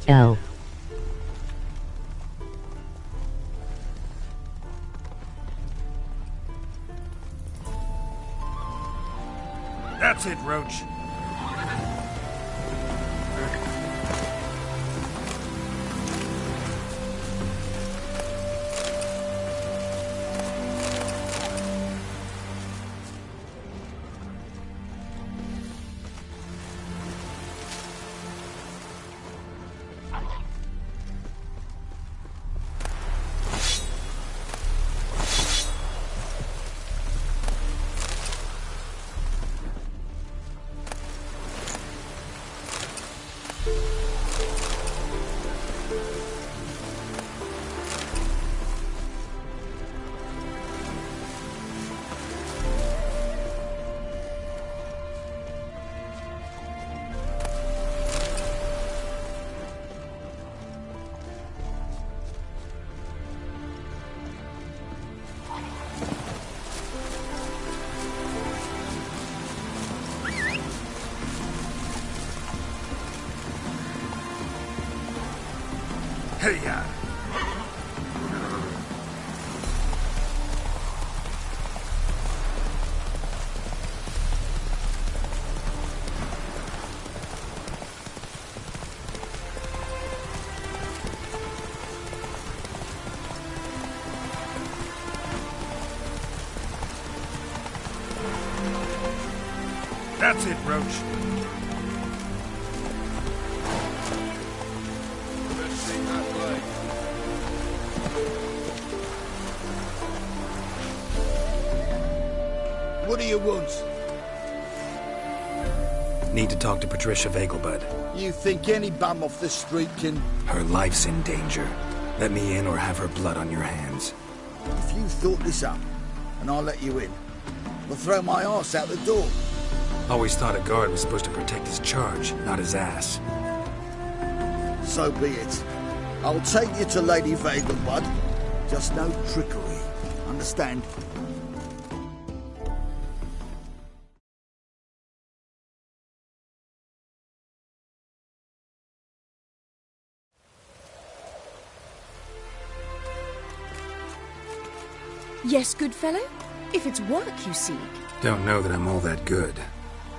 Oh. That's it, Roach. Hey-ya! That's it, Roach. Let's see that blade. What do you want? Need to talk to Patricia Vegelbud. You think any bum off the street can... Her life's in danger. Let me in or have her blood on your hands. If you thought this up, and I'll let you in, I'll throw my arse out the door. Always thought a guard was supposed to protect his charge, not his ass. So be it. I'll take you to Lady Vegelbud. Just no trickery. Understand? Yes, good fellow? If it's work you seek. Don't know that I'm all that good.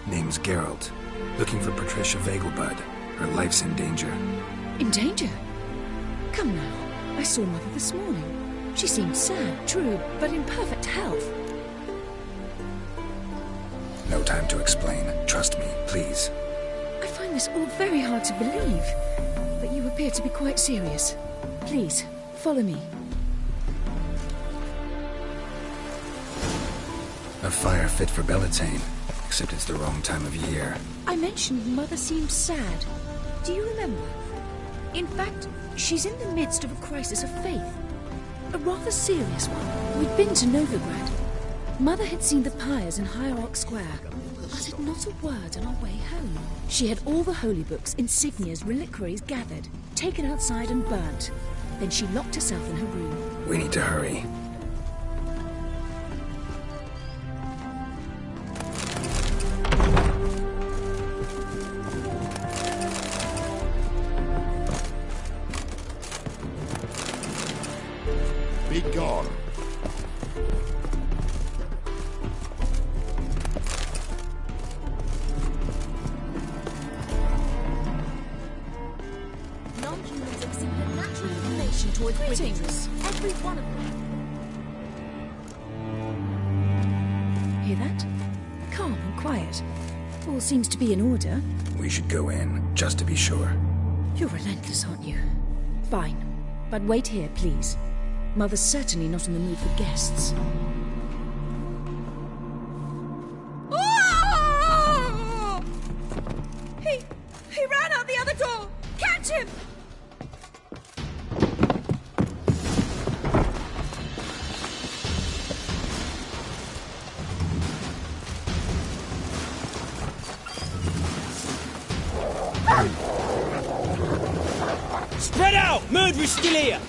Name's Geralt. Looking for Patricia Vegelbud. Her life's in danger. In danger? Come now. I saw Mother this morning. She seemed sad, true, but in perfect health. No time to explain. Trust me, please. I find this all very hard to believe, but you appear to be quite serious. Please, follow me. A fire fit for Bellatane, except it's the wrong time of year. I mentioned Mother seemed sad. Do you remember? In fact, she's in the midst of a crisis of faith. A rather serious one. We'd been to Novigrad. Mother had seen the pyres in Hierarch Square, uttered not a word on our way home. She had all the holy books, insignias, reliquaries gathered, taken outside and burnt. Then she locked herself in her room. We need to hurry. Be gone. Non-humans exhibit natural inclination towards greetings. Every one of them. Hear that? Calm and quiet. All seems to be in order. We should go in, just to be sure. You're relentless, aren't you? Fine. But wait here, please. Mother's certainly not in the mood for guests. Oh! He ran out the other door! Catch him! Spread out! Murderer's still here!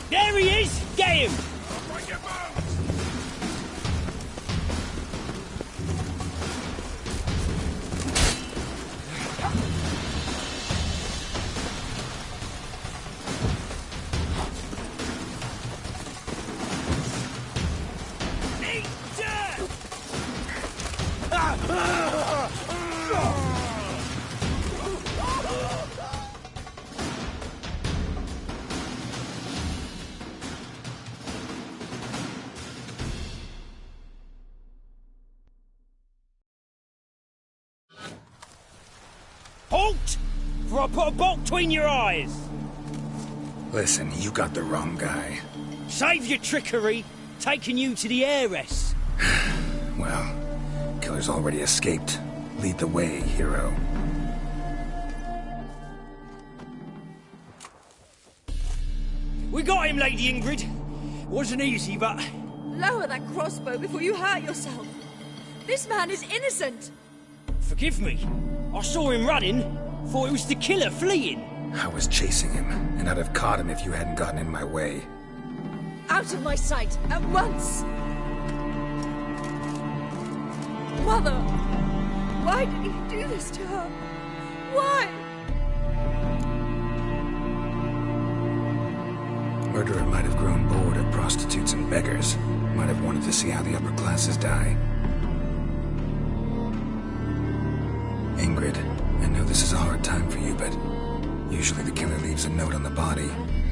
There he is! Get him! Halt! For I put a bolt between your eyes! Listen, you got the wrong guy. Save your trickery, taking you to the heiress. Well, killer's already escaped. Lead the way, hero. We got him, Lady Ingrid. Wasn't easy, but... Lower that crossbow before you hurt yourself. This man is innocent. Forgive me. I saw him running. Thought it was the killer fleeing. I was chasing him, and I'd have caught him if you hadn't gotten in my way. Out of my sight, at once! Mother! Why did he do this to her? Why? Murderer might have grown bored of prostitutes and beggars. Might have wanted to see how the upper classes die. Ingrid, I know this is a hard time for you, but usually the killer leaves a note on the body.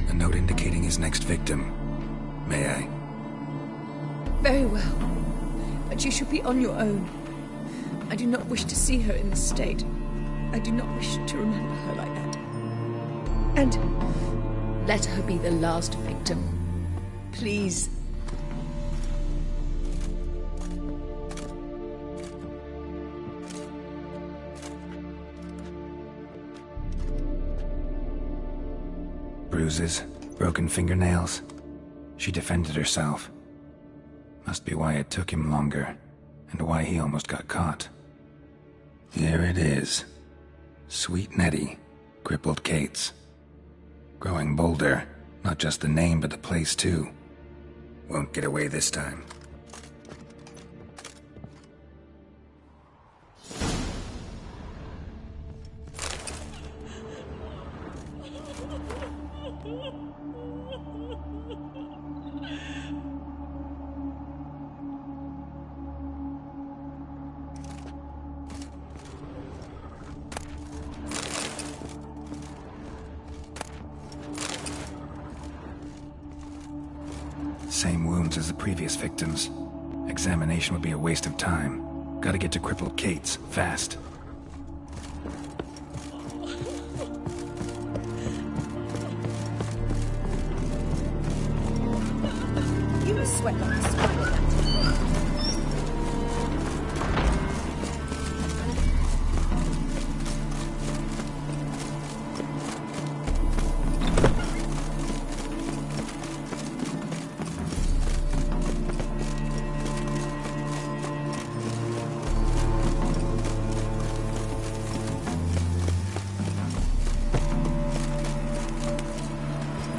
A note indicating his next victim. May I? Very well. But you should be on your own. I do not wish to see her in this state. I do not wish to remember her like that. And let her be the last victim. Please. Bruises, broken fingernails. She defended herself. Must be why it took him longer, and why he almost got caught. Here it is. Sweet Nettie, crippled Kate's. Growing bolder, not just the name but the place too. Won't get away this time. Same wounds as the previous victims. Examination would be a waste of time. Gotta get to crippled Kate's, fast. You must sweat like a spider.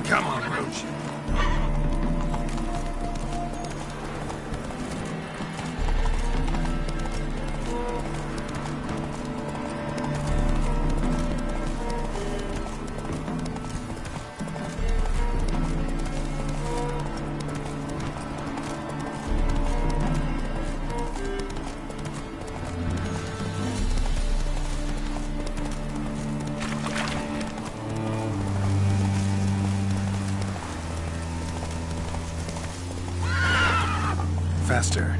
Come on, Roach. Faster.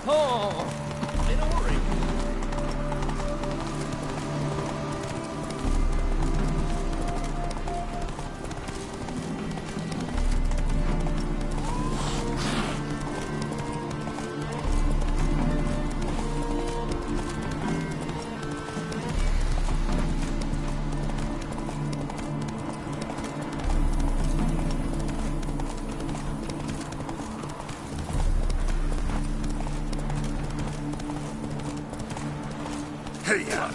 Oh, in a hurry. Hey-ya!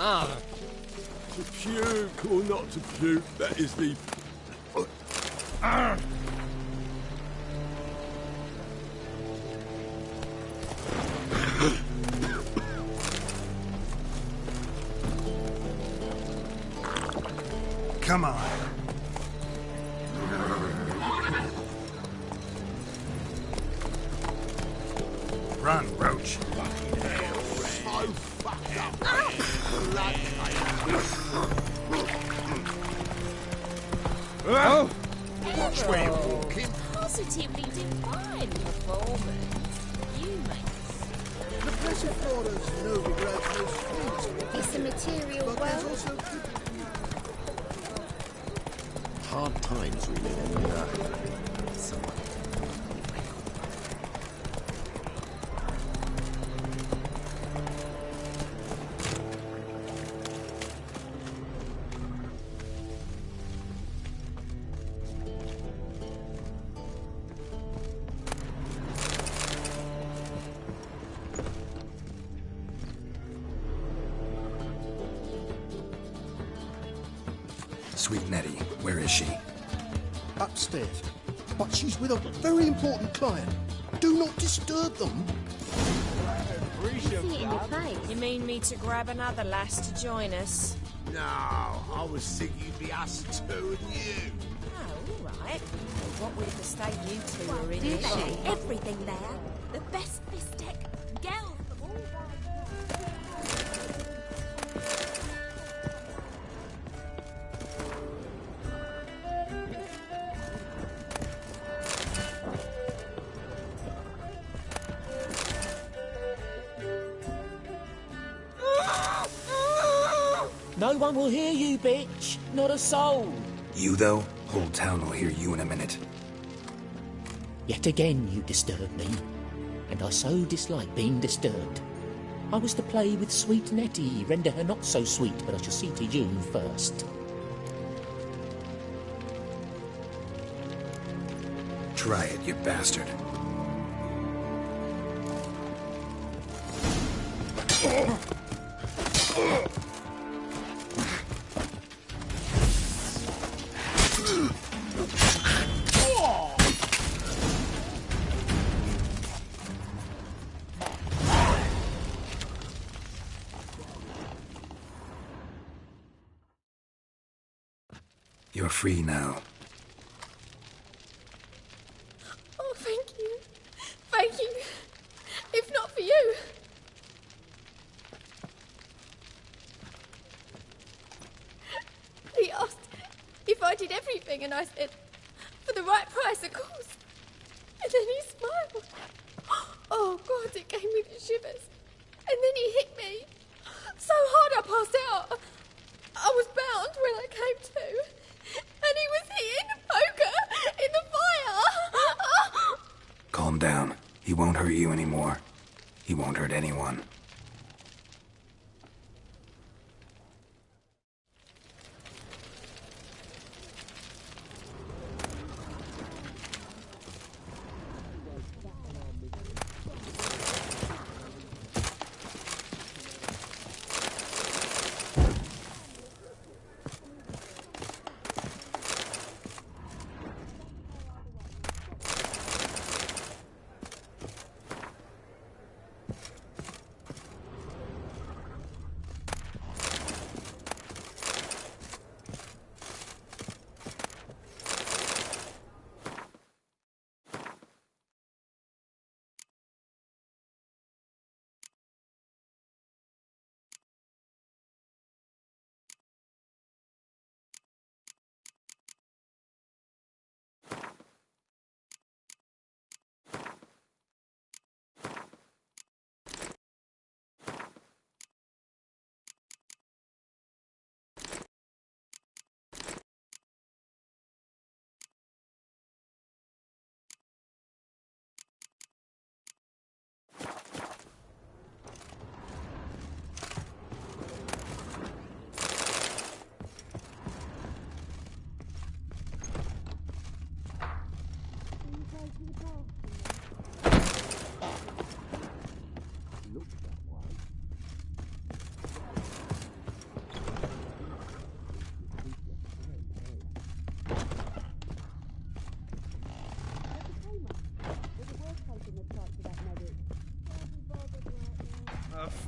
Ah. To puke or not to puke, that is the... Come on. Run, Roach. Oh! Watch where you're walking. Positively divine performance. You make The Passiflora's Novigrad's most famous. It's a material But there's well. also Hard times we live in. Sweet Nettie, where is she? upstairs. But she's with a very important client. Do not disturb them. You mean me to grab another lass to join us? No, I was thinking you'd be us two and you. Oh, all right. What with the state you two are in? Do it? they? Everything there. The best bistec. Girls of all No one will hear you, bitch. Not a soul. You, though? Whole town will hear you in a minute. Yet again you disturb me, and I so dislike being disturbed. I was to play with sweet Nettie, render her not so sweet, but I shall see to you first. Try it, you bastard. You're free now. Oh, thank you. Thank you. If not for you. He asked if I did everything, and I said, for the right price, of course. And then he smiled. Oh, God, it gave me the shivers. And then he hit me. So hard I passed out. I was bound when I came to. And he was hitting the poker in the fire. Calm down. He won't hurt you anymore. He won't hurt anyone.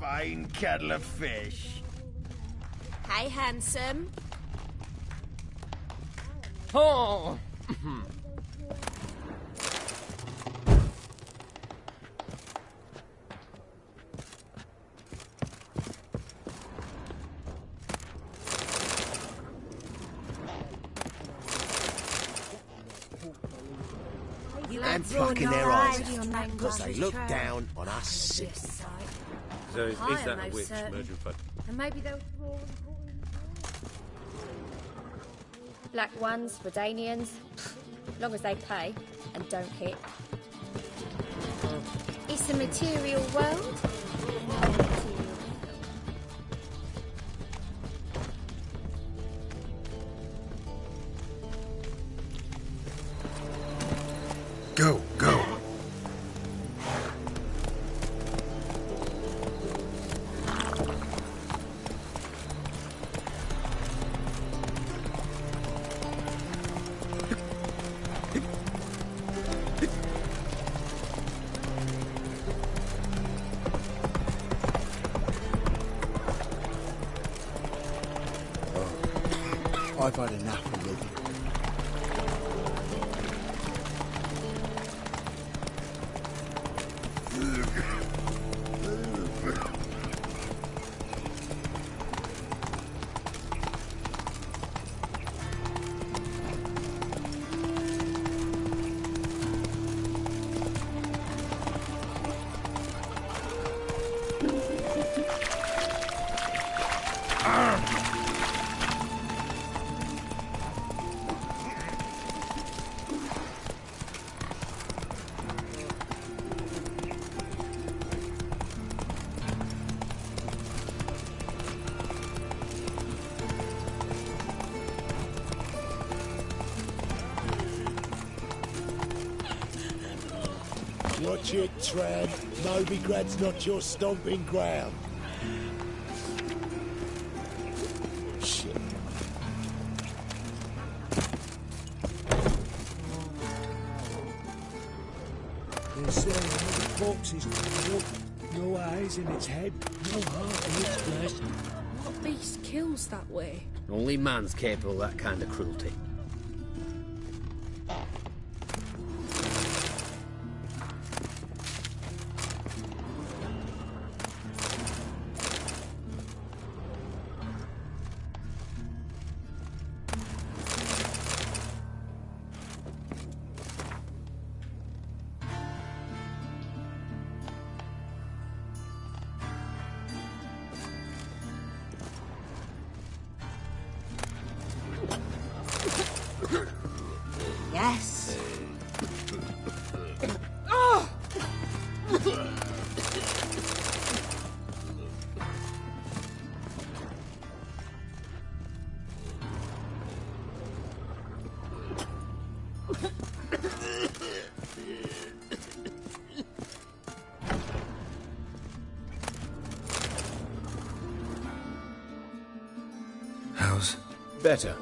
fine kettle of fish. Hey, handsome. Oh! And fucking their eyes, because they look down on us sick. So is that a witch, Murdred? And maybe they'll throw Black ones, Redanians, long as they pay and don't hit. It's a material world. Go, go. I've had enough of living. Watch it, Tram. Novigrad's not your stomping ground. Shit. They're saying the box is no eyes in its head, no heart in its breast. What beast kills that way? Only man's capable of that kind of cruelty. Yes. How's... Better,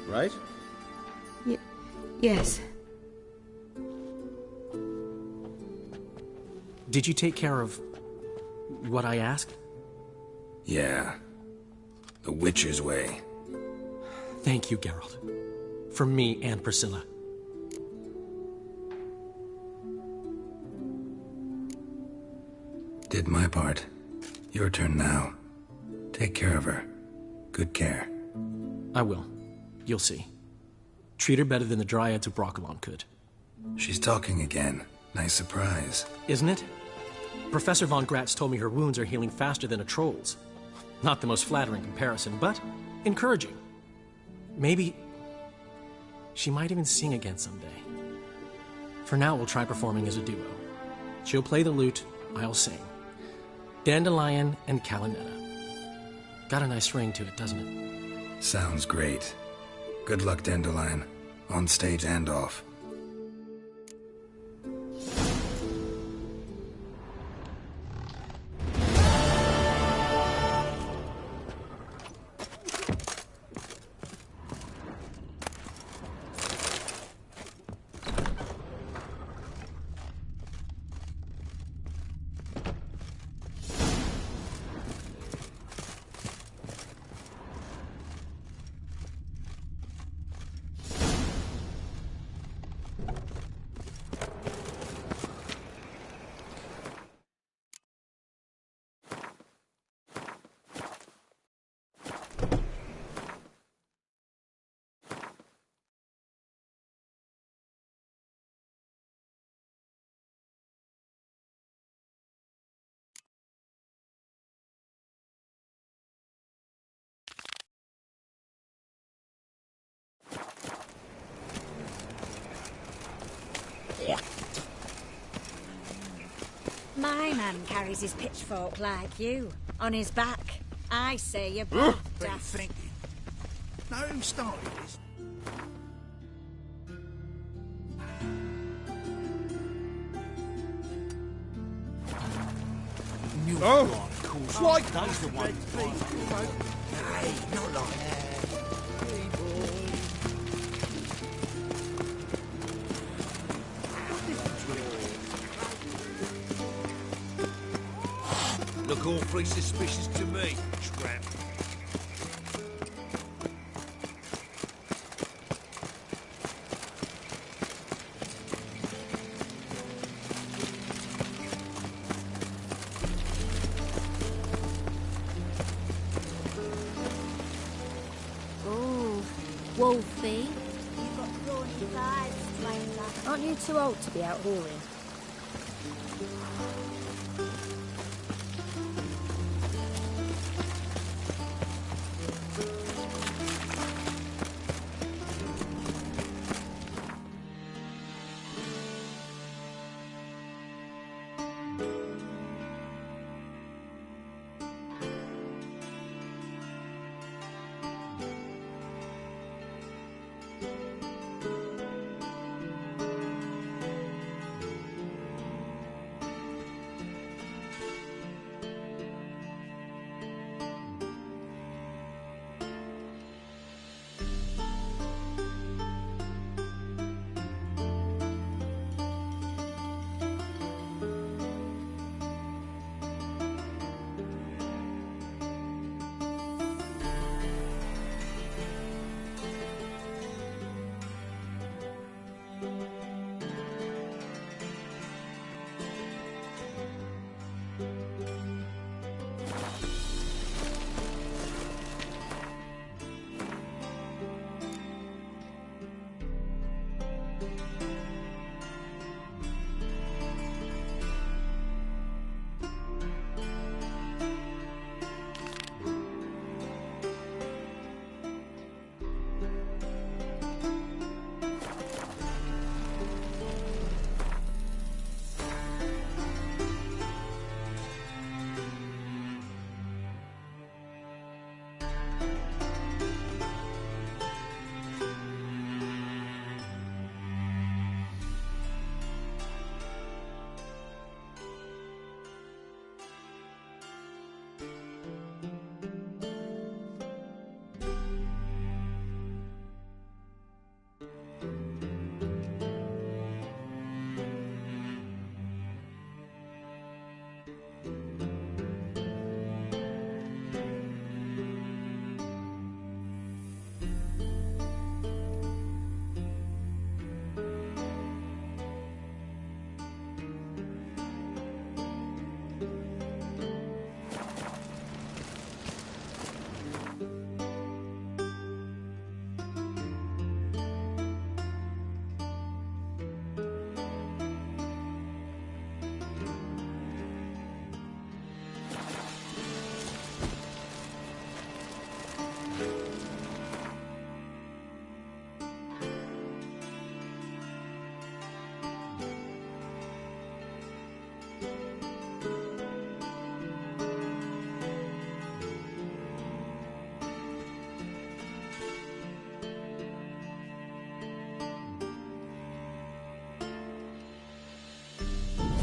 right? Yes. Did you take care of what I asked? Yeah. The Witcher's way. Thank you, Geralt. For me and Priscilla. Did my part. Your turn now. Take care of her. Good care. I will. You'll see. Treat her better than the Dryads of Broccolon could. She's talking again. Nice surprise. Isn't it? Professor von Gratz told me her wounds are healing faster than a troll's. Not the most flattering comparison, but encouraging. Maybe she might even sing again someday. For now, we'll try performing as a duo. She'll play the lute, I'll sing. Dandelion and Calinetta. Got a nice ring to it, doesn't it? Sounds great. Good luck, Dandelion. On stage and off. My man carries his pitchfork like you, on his back. I say you're both What are you daft. thinking? Know who started this? Oh, of course. like That's the one. Hey, not like that. Look awfully suspicious to me, tramp. Ooh, Wolfie. You've got thorny thighs, Twanger. Aren't you too old to be out whoring?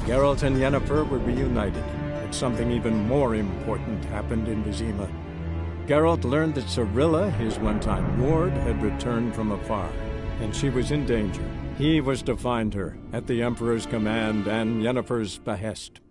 Geralt and Yennefer were reunited, but something even more important happened in Vizima. Geralt learned that Cirilla, his one-time ward, had returned from afar, and she was in danger. He was to find her, at the Emperor's command and Yennefer's behest.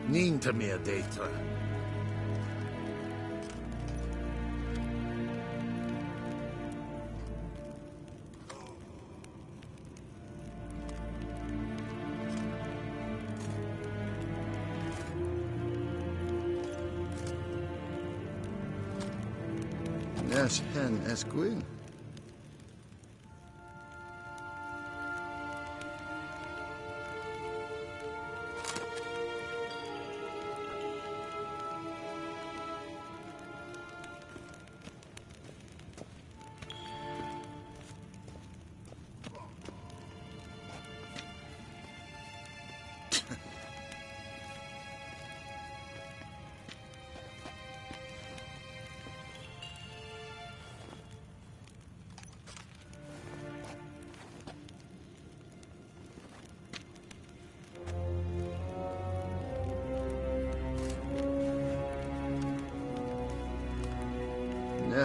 Niente meer data. Yes, hen as queen.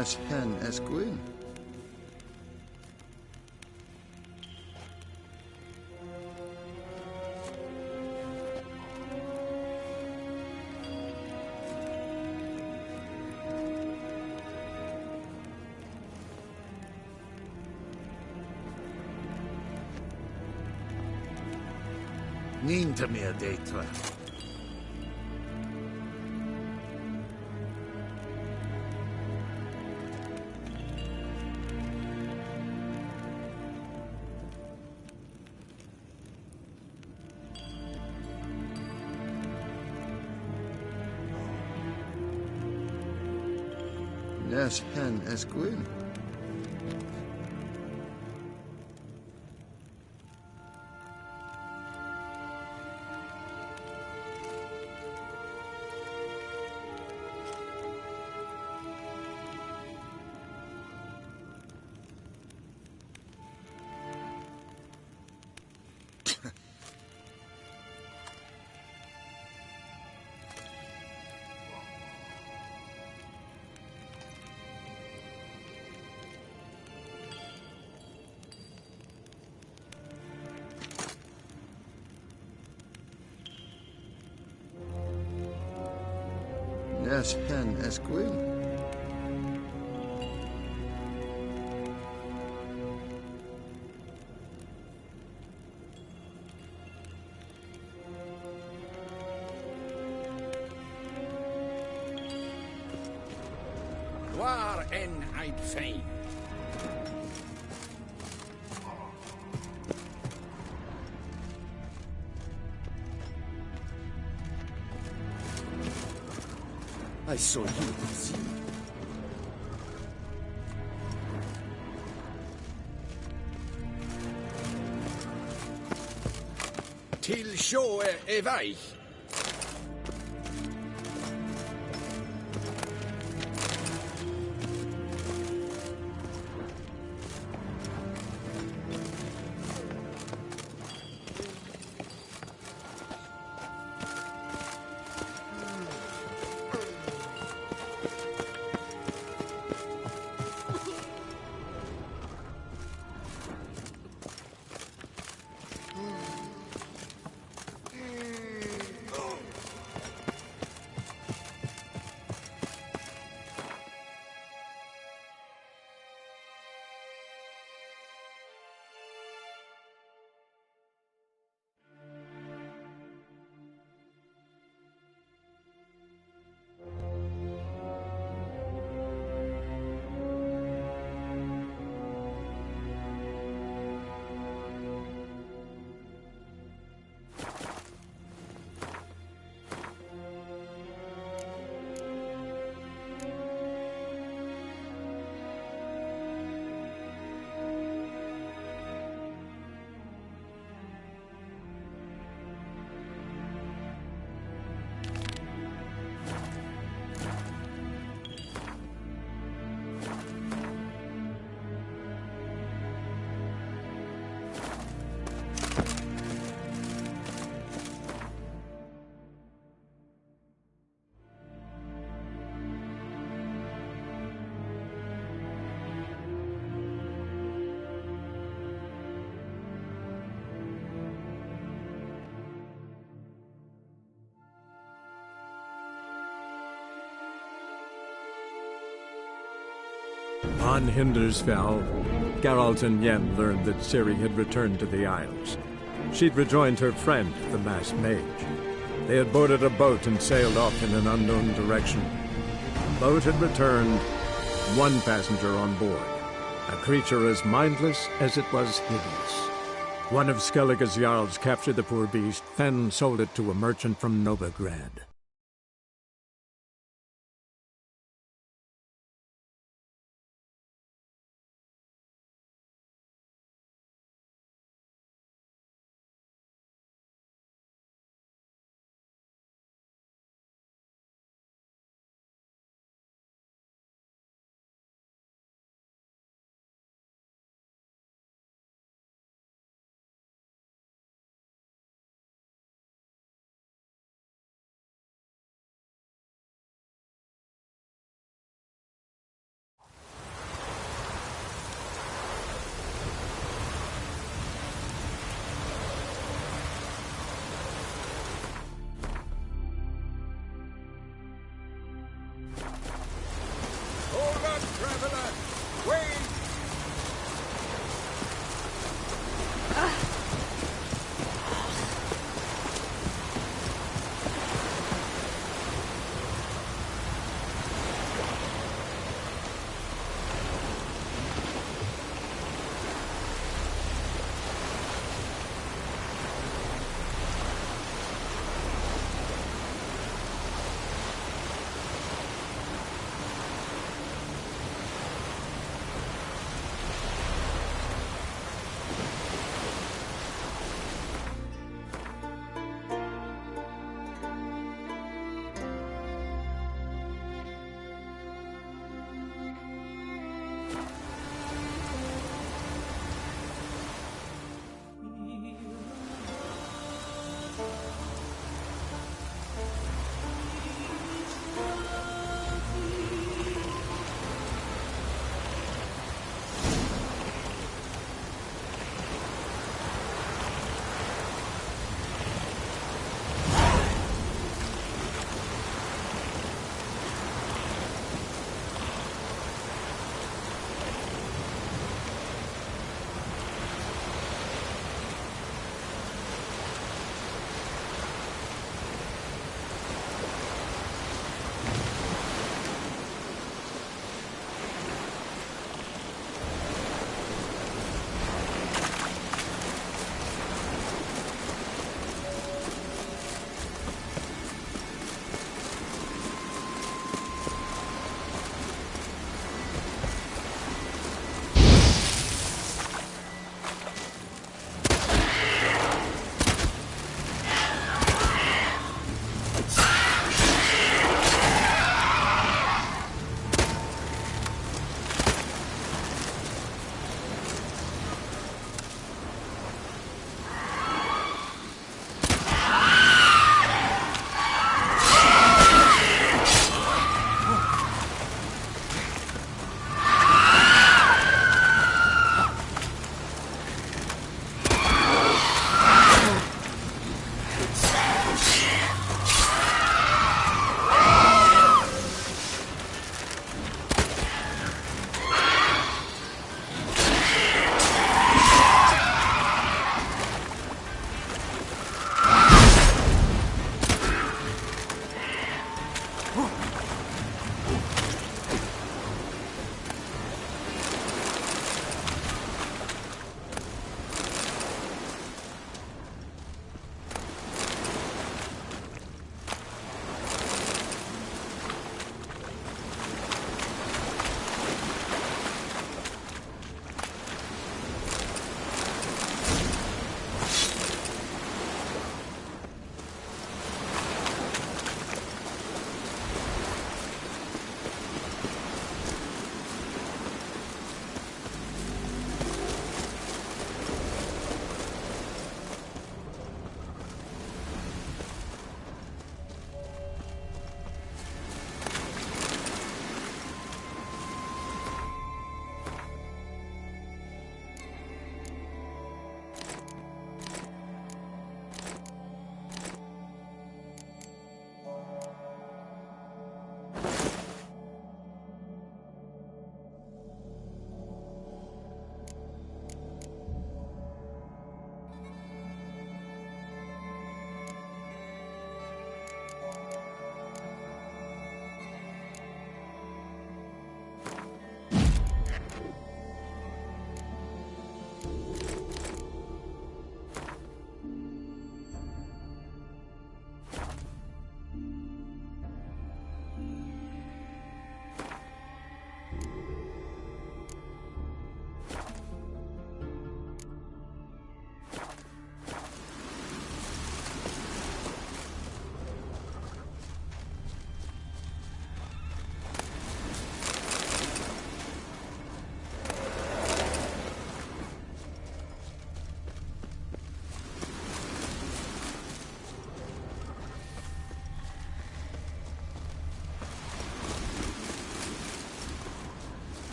Nes hen es gwyn. Nín to me a data. Nes hen es gwyn. Nes hen es gwyn. Waar en Ep13. I saw you at the sea. Till sjå är väg. On Hindersfell, Geralt and Yen learned that Ciri had returned to the Isles. She'd rejoined her friend, the masked mage. They had boarded a boat and sailed off in an unknown direction. The boat had returned, one passenger on board, a creature as mindless as it was hideous. One of Skellige's Jarls captured the poor beast, then sold it to a merchant from Novigrad.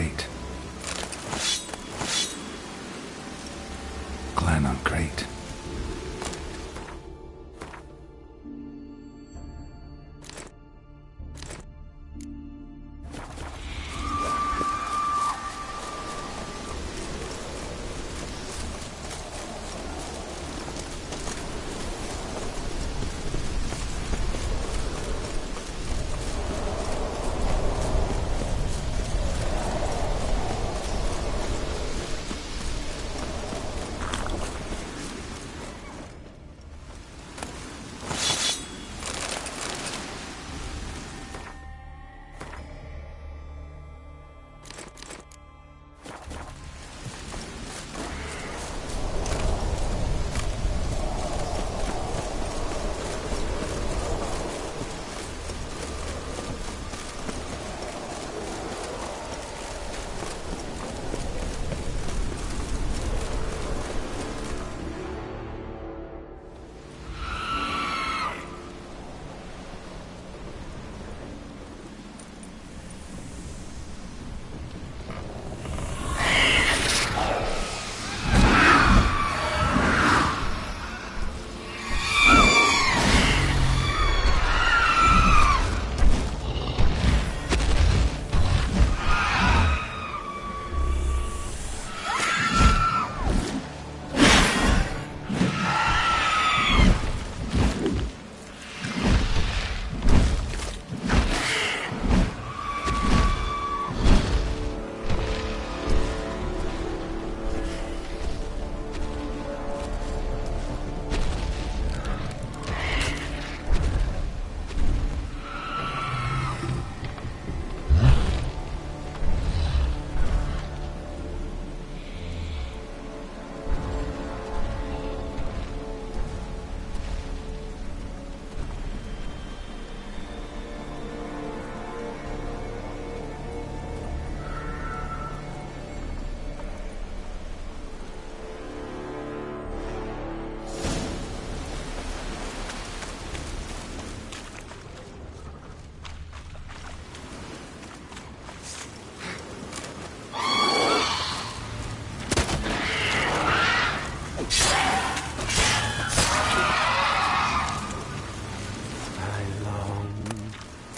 crate. Clan on crate.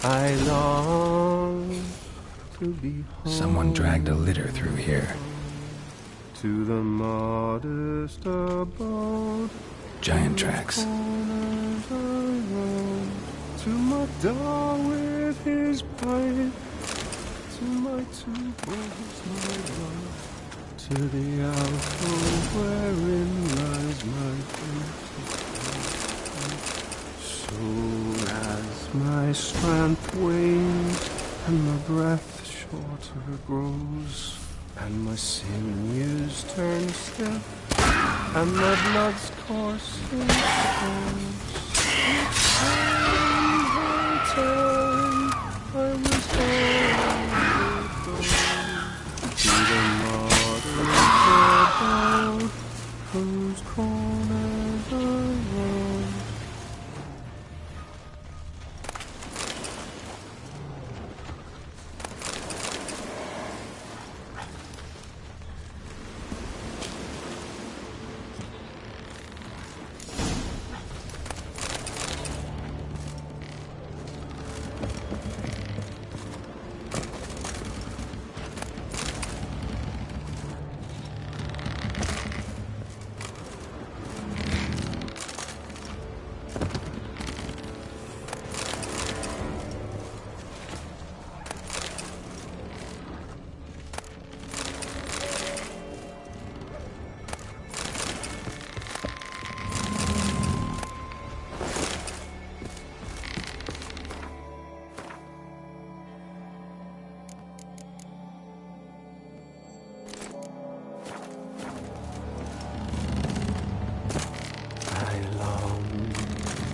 I long to be home. Someone dragged a litter through here. To the modest abode. Giant tracks. To my dog with his pipe. To my two boys, my love. To the alcove wherein lies my soon as my strength wanes and my breath shorter grows, and my sinews turn stiff, and my blood's coursing flows. I was to the modern abode, whose corners I roam.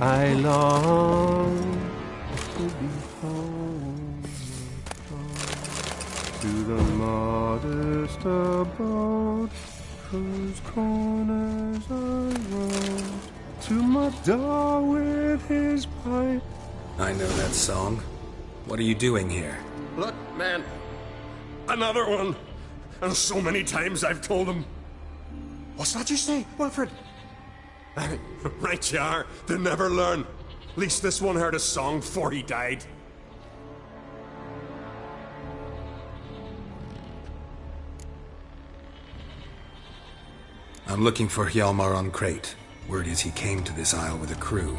I long to be home, to the modest abode, whose corners I roam, to my dog with his pipe. I know that song. What are you doing here? Look, man, Another one. And so many times I've told him. What's that you say, Wilfred? Right you are. They never learn. At least this one heard a song before he died. I'm looking for Hjalmar on Crate. Word is he came to this isle with a crew,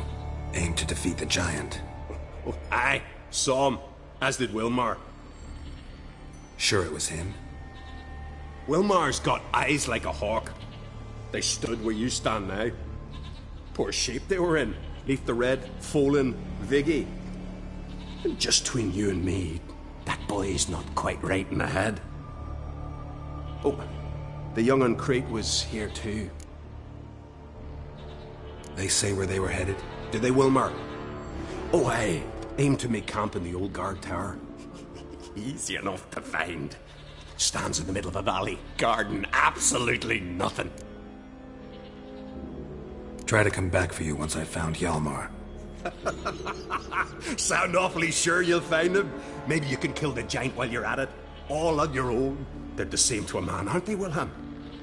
aimed to defeat the giant. Oh, aye, saw him, as did Wilmar. Sure it was him? Wilmar's got eyes like a hawk. They stood where you stand now. Poor shape they were in. Leaf the Red, Folin, Viggy. And just between you and me, that boy's not quite right in the head. Oh, the young on Crate was here too. They say where they were headed? Did they, Wilmar? Oh, aye. Aimed to make camp in the old guard tower. Easy enough to find. Stands in the middle of a valley, guarding absolutely nothing. Try to come back for you once I've found Hjalmar. Sound awfully sure you'll find him? Maybe you can kill the giant while you're at it. All on your own. They're the same to a man, aren't they, Wilhelm?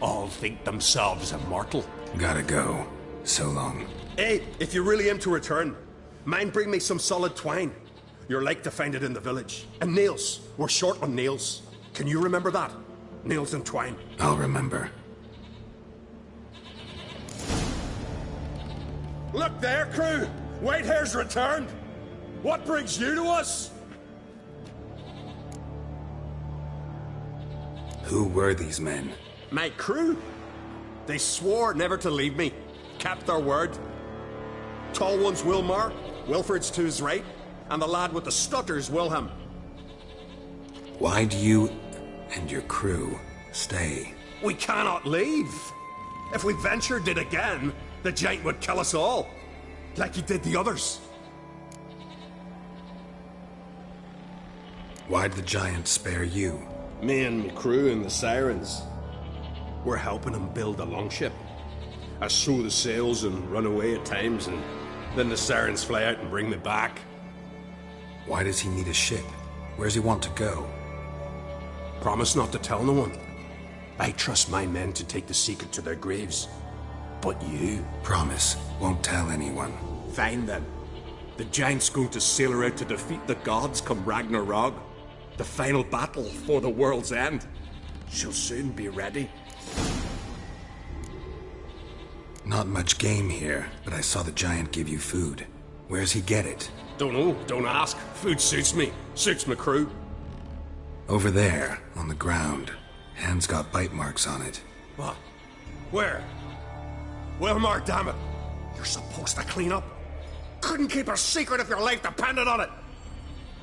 All think themselves immortal. Gotta go. So long. Hey, if you really aim to return, mind bring me some solid twine. You're like to find it in the village. And nails. We're short on nails. Can you remember that? Nails and twine. I'll remember. Look there, crew! Whitehair's returned! What brings you to us? Who were these men? My crew. They swore never to leave me. Kept their word. Tall one's Wilmar, Wilfred's to his right, and the lad with the stutter's Wilhelm. Why do you and your crew stay? We cannot leave. If we ventured it again, the giant would kill us all, like he did the others. Why'd the giant spare you? Me and my crew and the sirens. We're helping him build a longship. I sew the sails and run away at times, and then the sirens fly out and bring me back. Why does he need a ship? Where's he want to go? Promise not to tell no one. I trust my men to take the secret to their graves. But you? Promise. Won't tell anyone. Fine then. The giant's going to sail her out to defeat the gods come Ragnarok. The final battle for the world's end. She'll soon be ready. Not much game here, but I saw the giant give you food. Where's he get it? Don't know, don't ask. Food suits me. Suits my crew. Over there, on the ground. Hand's got bite marks on it. What? Where? Wilmar, damn it. You're supposed to clean up. Couldn't keep a secret if your life depended on it.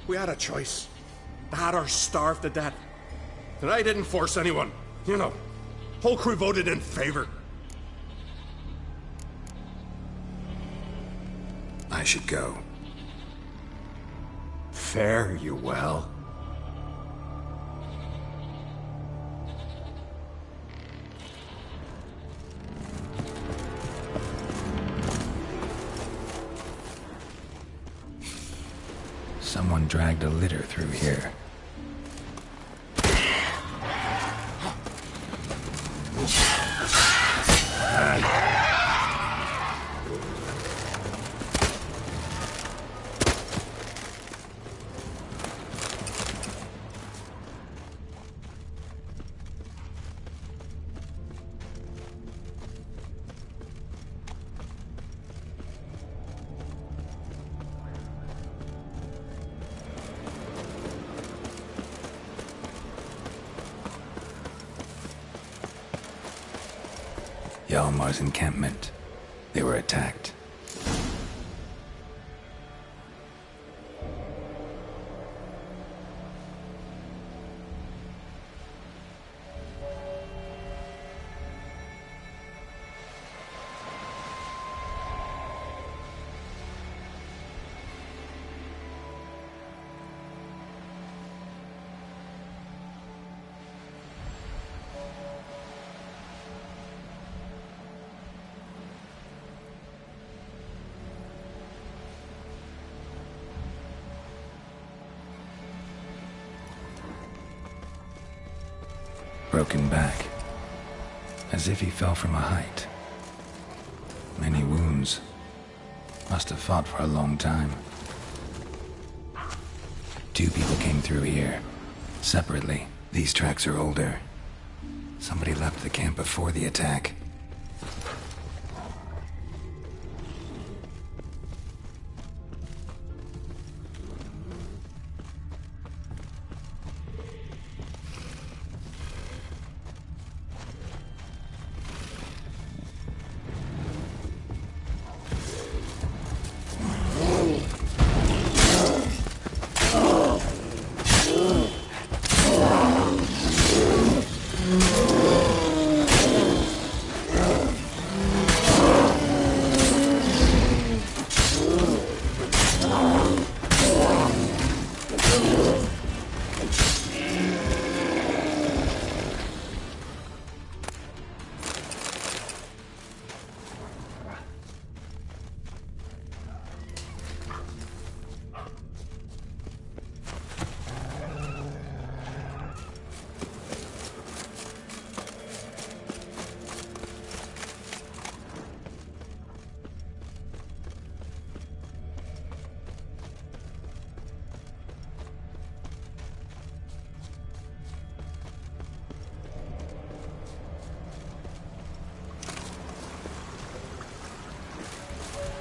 We had a choice. That or starve to death. And I didn't force anyone. You know, whole crew voted in favor. I should go. Fare you well. Someone dragged a litter through here. Hjalmar's encampment. They were attacked. broken back, as if he fell from a height. Many wounds. Must have fought for a long time. 2 people came through here, separately. These tracks are older. Somebody left the camp before the attack.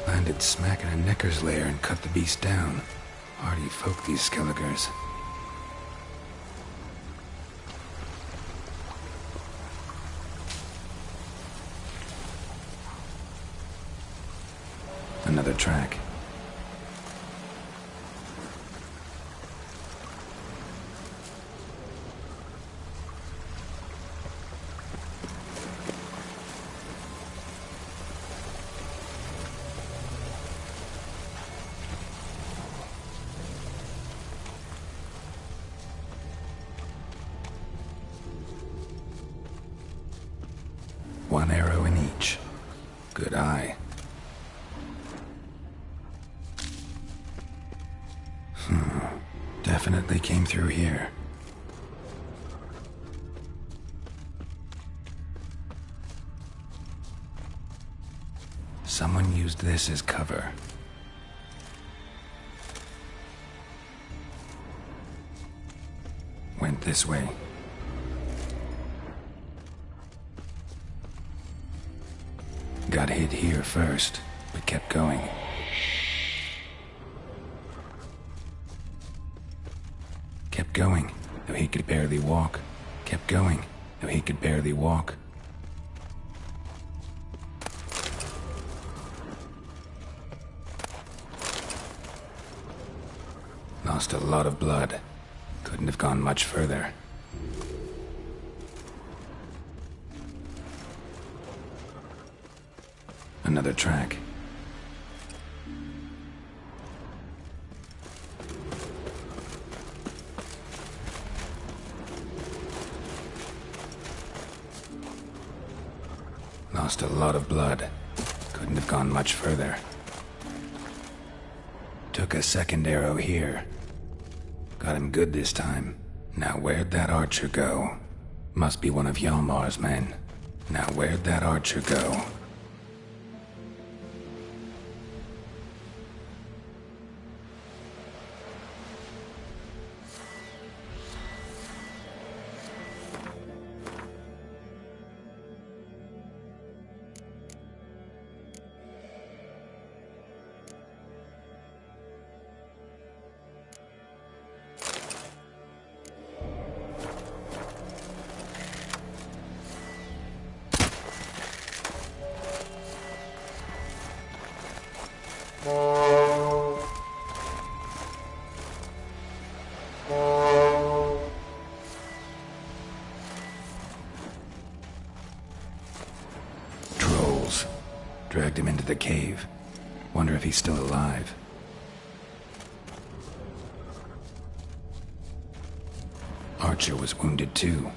Landed smack in a necker's lair and cut the beast down. Hardy folk, these Skelligers. Another track. One arrow in each. Good eye. Definitely came through here. Someone used this as cover. Went this way. Got hit here first, but kept going. Kept going, though he could barely walk. Kept going, though he could barely walk. Lost a lot of blood. Couldn't have gone much further. Another track. Lost a lot of blood. Couldn't have gone much further. Took a second arrow here. Got him good this time. Now where'd that archer go? Must be one of Hjalmar's men. Now where'd that archer go? Trolls. Dragged him into the cave. Wonder if he's still alive. Archer was wounded too.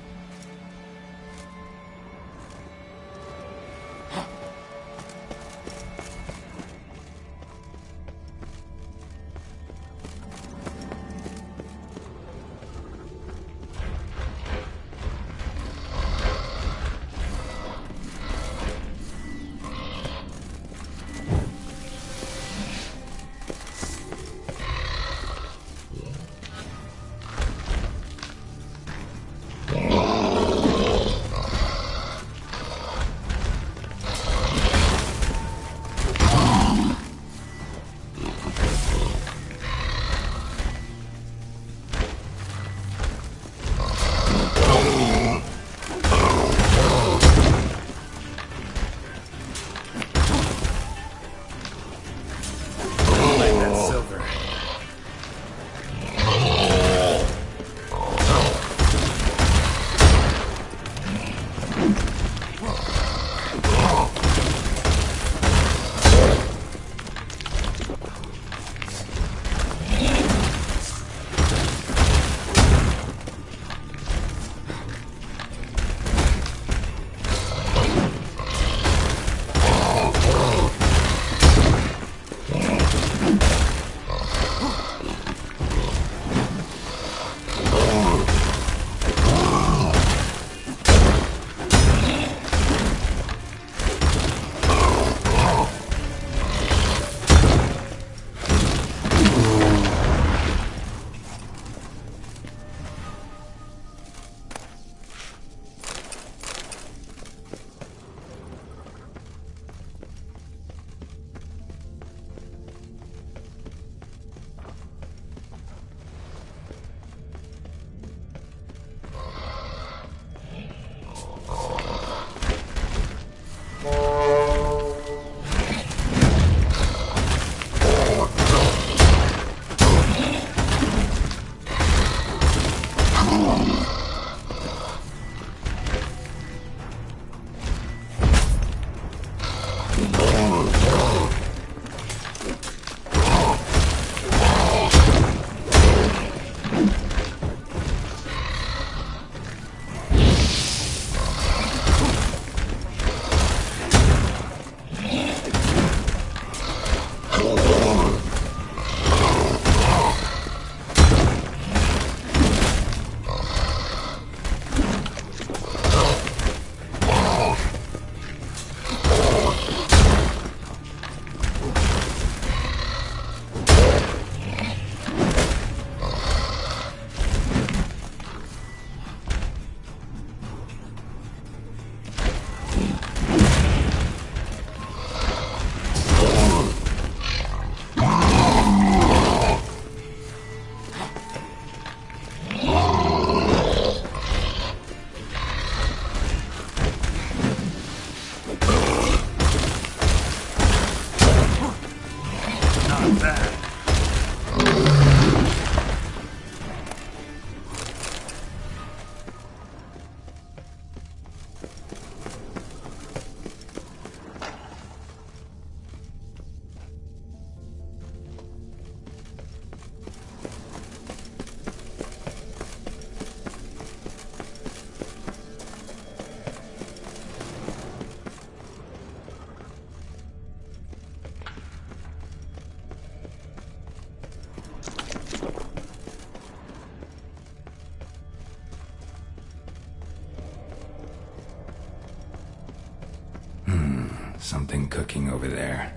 Something cooking over there.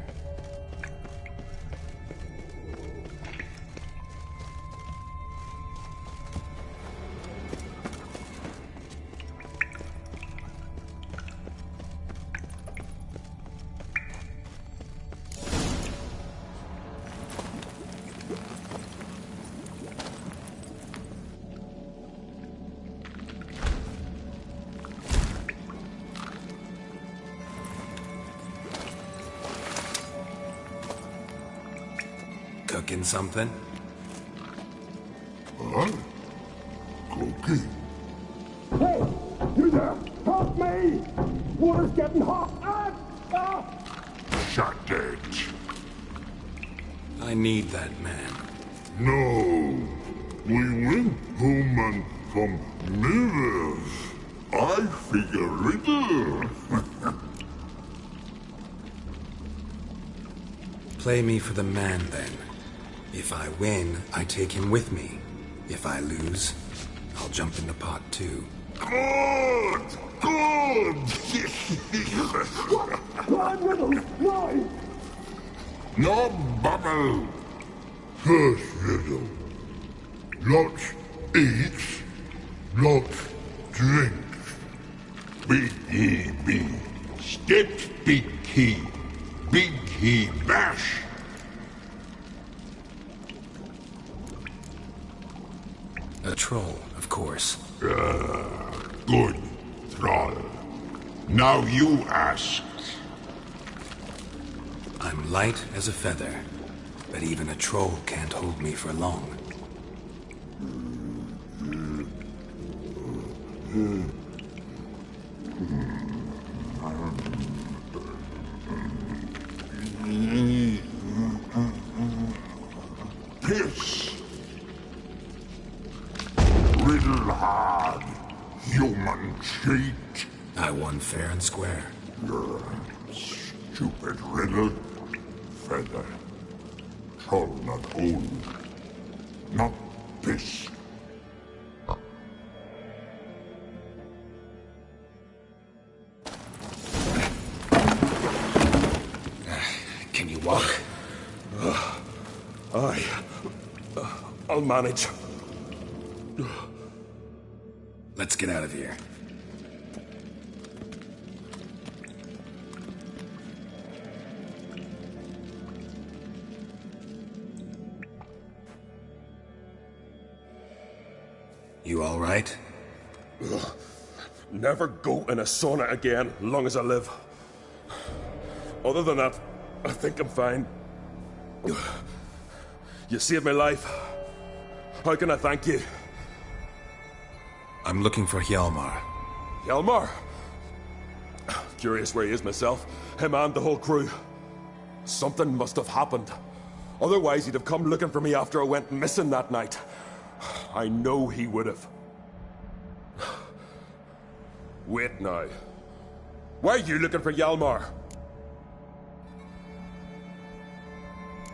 Cooking something? Huh? Cooking? Hey! You there! Help me! Water's getting hot! Shut it. I need that man. No. We went home and from mirrors. I figure riddle. Play me for the man, then. If I win, I take him with me. If I lose, I'll jump in the pot, too. Good! Good! Blind riddles! No! No bubble! First riddle. Lots eats, lots drinks. Big he be. Steps big he. Big he bash. A troll, of course. Good, troll. Now you ask. I'm light as a feather, but even a troll can't hold me for long. Piss. Riddle hard. Human cheat. I won fair and square. Stupid riddle. Feather. Troll not hold. Not piss. Can you walk? I'll manage. Let's get out of here. You all right? Never go in a sauna again, long as I live. Other than that, I think I'm fine. You saved my life. How can I thank you? I'm looking for Hjalmar. Hjalmar? Curious where he is myself. Him and the whole crew. Something must have happened. Otherwise, he'd have come looking for me after I went missing that night. I know he would have. Wait now. Why are you looking for Hjalmar?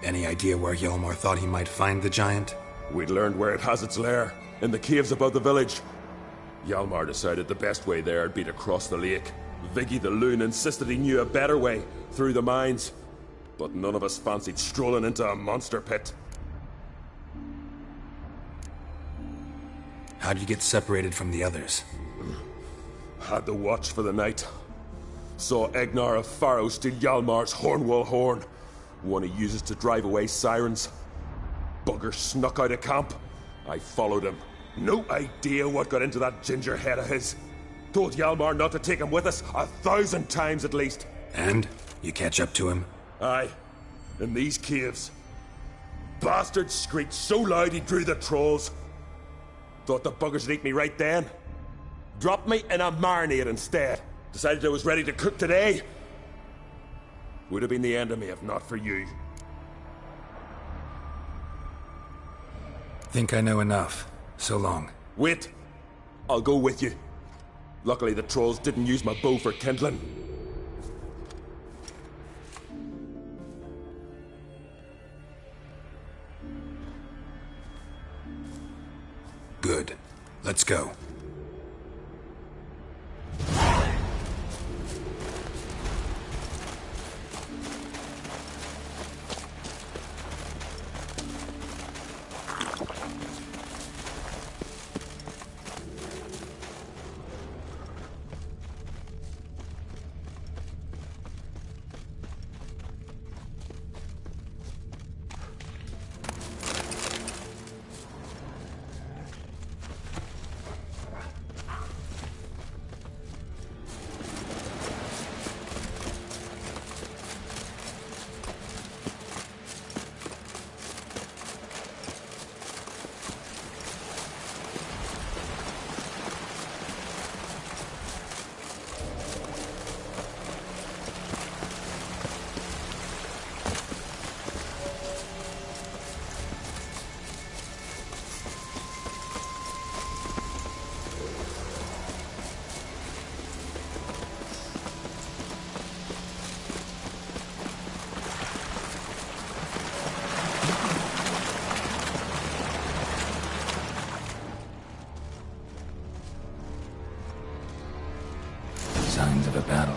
Any idea where Hjalmar thought he might find the giant? We'd learned where it has its lair, in the caves above the village. Hjalmar decided the best way there would be to cross the lake. Viggy the loon insisted he knew a better way, through the mines. But none of us fancied strolling into a monster pit. How'd you get separated from the others? Had to watch for the night. Saw Egnar of Faro steal Hjalmar's Hornwall horn, one he uses to drive away sirens. Bugger snuck out of camp. I followed him. No idea what got into that ginger head of his. Told Hjalmar not to take him with us 1,000 times at least. And? You catch up to him? Aye. In these caves. Bastard screeched so loud he drew the trolls. Thought the buggers would eat me right then. Dropped me in a marinade instead. Decided I was ready to cook today. Would have been the end of me if not for you. Think I know enough. So long. Wait. I'll go with you. Luckily the trolls didn't use my bow for kindling. Good. Let's go. signs of a battle.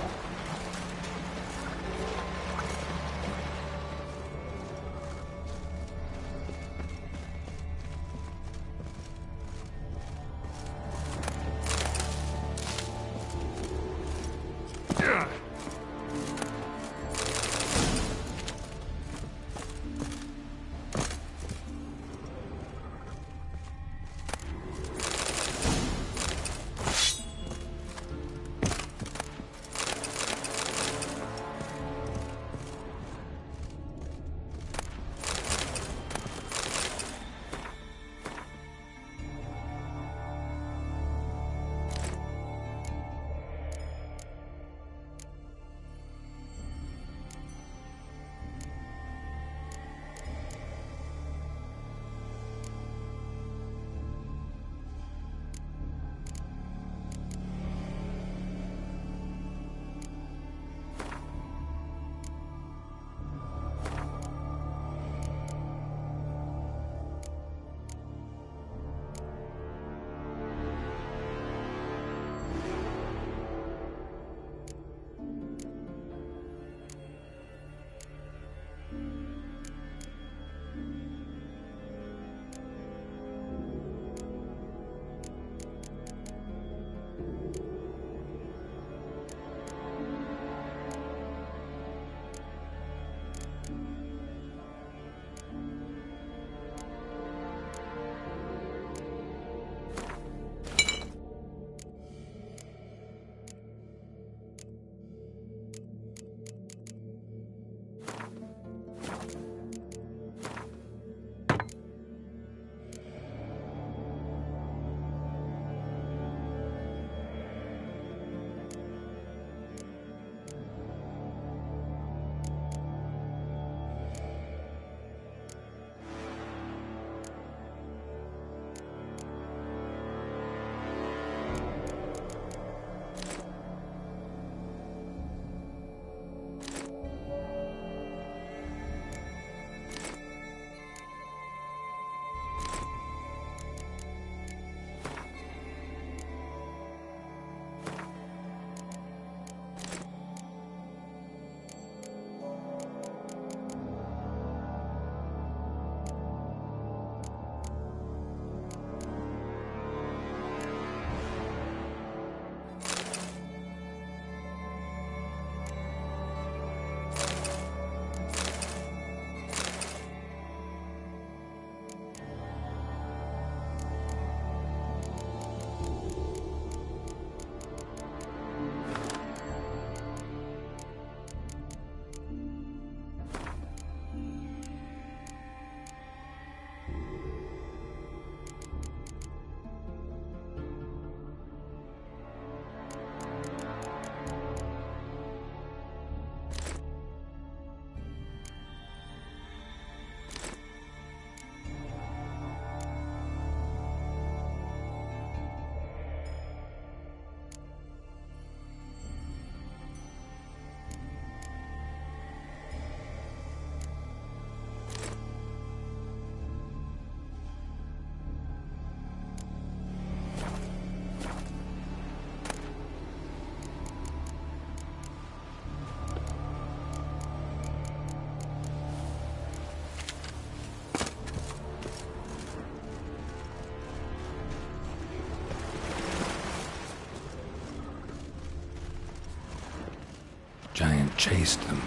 Giant chased them.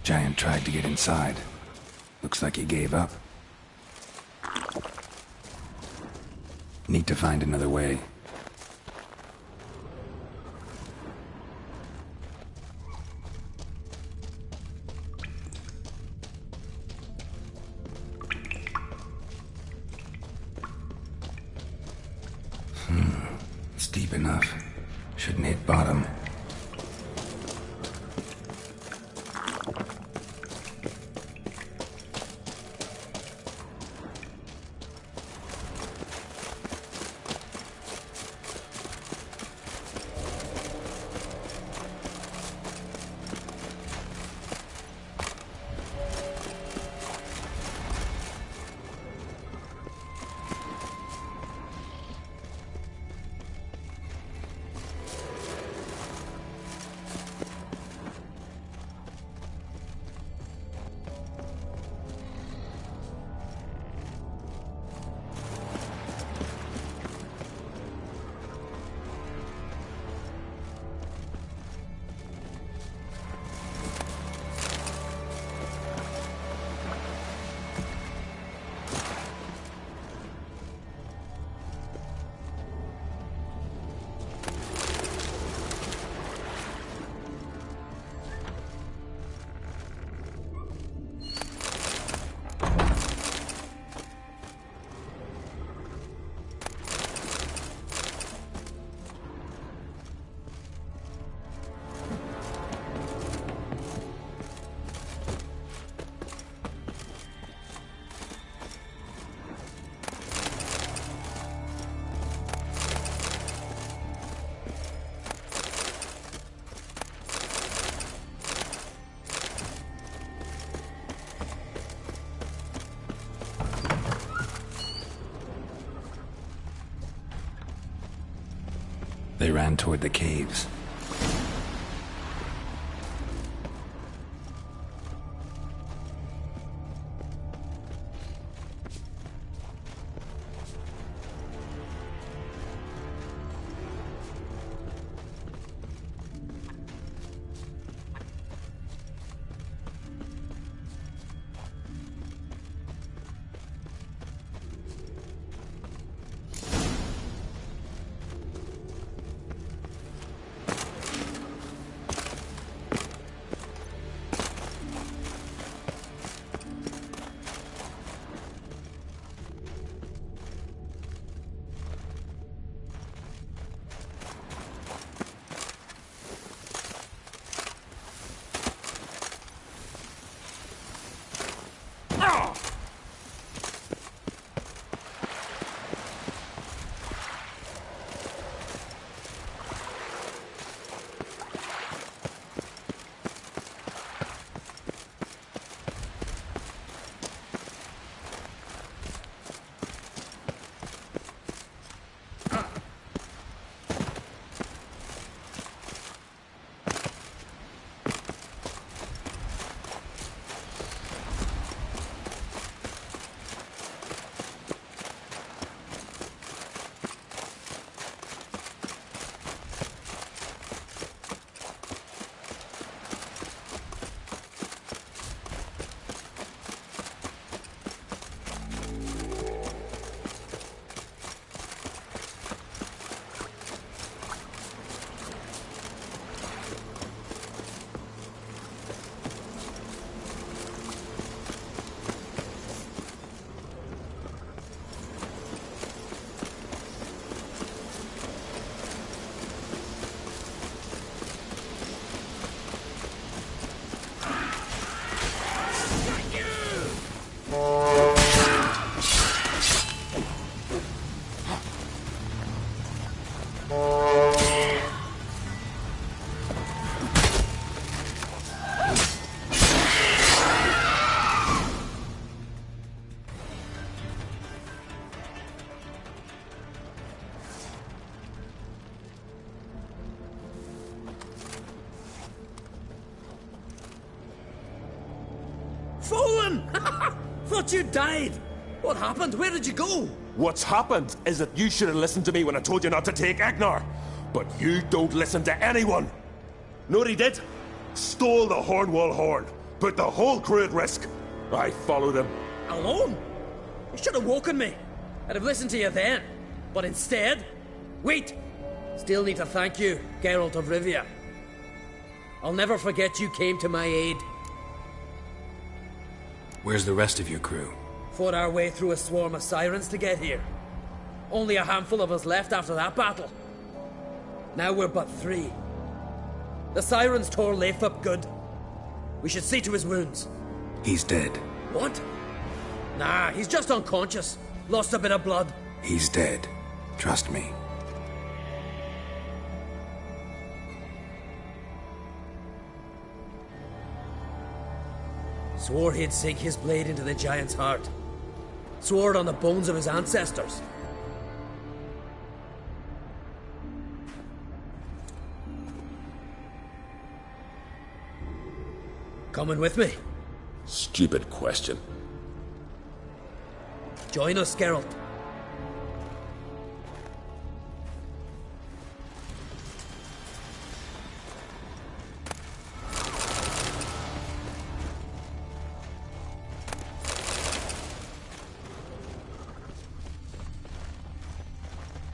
Giant tried to get inside. Looks like he gave up. Need to find another way. It's deep enough. Shouldn't hit bottom. They ran toward the caves. Fallen! Thought you died! What happened? Where did you go? What's happened is that you should have listened to me when I told you not to take Agnar. But you don't listen to anyone. Know what he did? Stole the Hornwall horn. Put the whole crew at risk. I followed him. Alone? You should have woken me. I'd have listened to you then. But instead... Wait! Still need to thank you, Geralt of Rivia. I'll never forget you came to my aid. Where's the rest of your crew? Fought our way through a swarm of sirens to get here. Only a handful of us left after that battle. Now we're but 3. The sirens tore Leif up good. We should see to his wounds. He's dead. What? Nah, he's just unconscious. Lost a bit of blood. He's dead. Trust me. Swore he'd sink his blade into the giant's heart. Swore it on the bones of his ancestors. Coming with me? Stupid question. Join us, Geralt.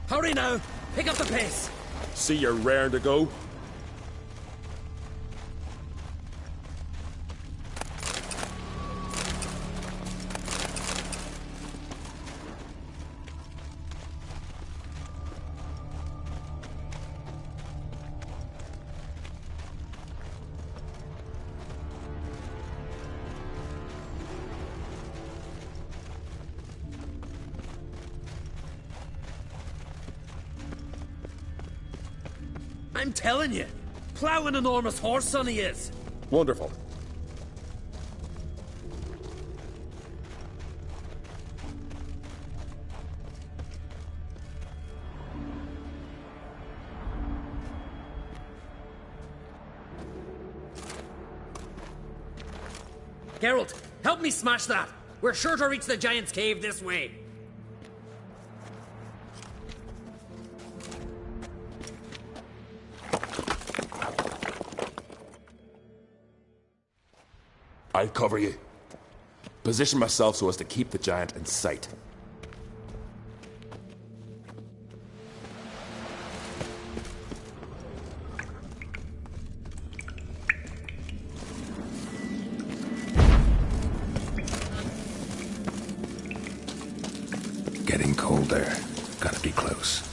Hurry now! Pick up the pace! See you're raring to go? I'm telling you, plough an enormous horse, son he is. Wonderful. Geralt, help me smash that. We're sure to reach the giant's cave this way. I'll cover you. Position myself so as to keep the giant in sight. Getting colder. Gotta be close.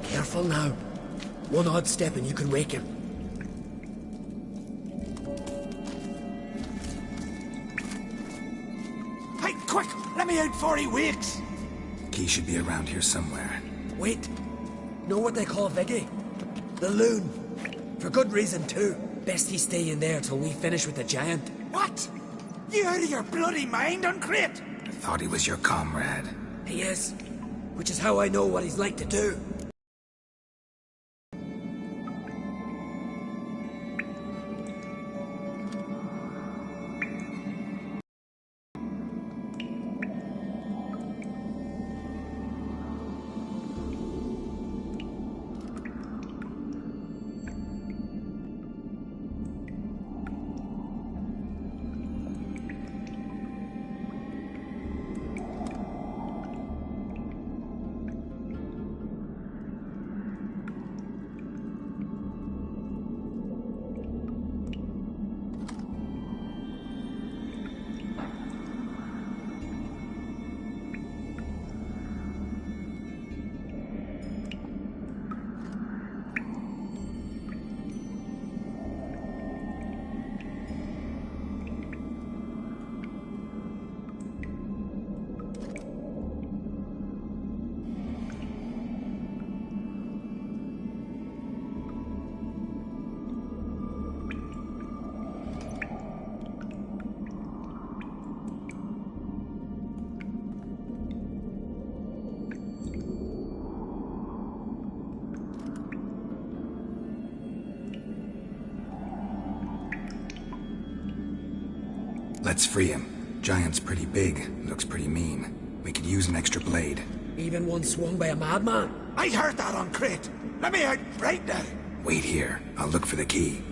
Careful now. One odd step and you can wake him. Hey, quick! Let me out before he wakes! Key should be around here somewhere. Wait. Know what they call Viggy? The loon. For good reason, too. Best he stay in there till we finish with the giant. What? You out of your bloody mind, Uncrate? I thought he was your comrade. He is. Which is how I know what he's like to do. Let's free him. Giant's pretty big, looks pretty mean. We could use an extra blade. Even one swung by a madman. I heard that, Uncrate. Let me out right now. Wait here. I'll look for the key.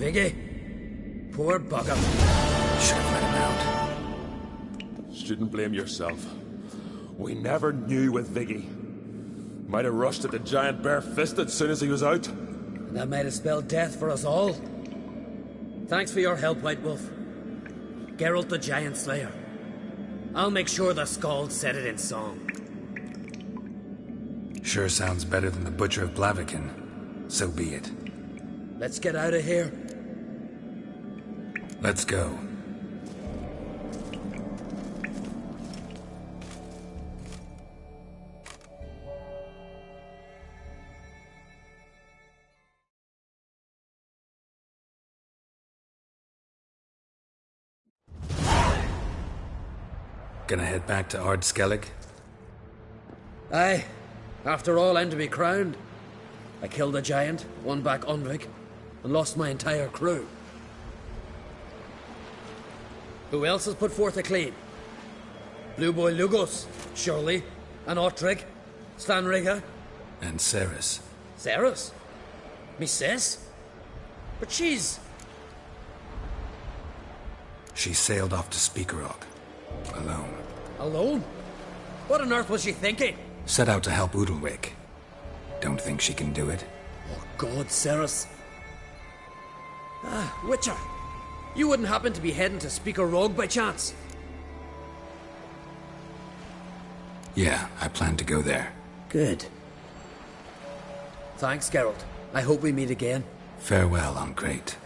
Viggy? Poor bugger. Should have let him out. Shouldn't blame yourself. We never knew with Viggy. Might have rushed at the giant bare-fisted as soon as he was out. That might have spelled death for us all. Thanks for your help, White Wolf. Geralt the Giant Slayer. I'll make sure the Skald said it in song. Sure sounds better than the Butcher of Blaviken. So be it. Let's get out of here. Let's go. Gonna head back to Ard Skellig? Aye. After all, I'm to be crowned. I killed a giant, won back Unvik, and lost my entire crew. Who else has put forth a claim? Blue Boy Lugos, surely, and Ottrig, Stanriga. And Ceres. Ceres? Me sis? But she's... She sailed off to Speakerog. Alone. Alone? What on earth was she thinking? Set out to help Udalwick. Don't think she can do it? Oh, God, Ceres. Ah, Witcher. You wouldn't happen to be heading to Speaker Rogue by chance? Yeah, I plan to go there. Good. Thanks, Geralt. I hope we meet again. Farewell, on Crate.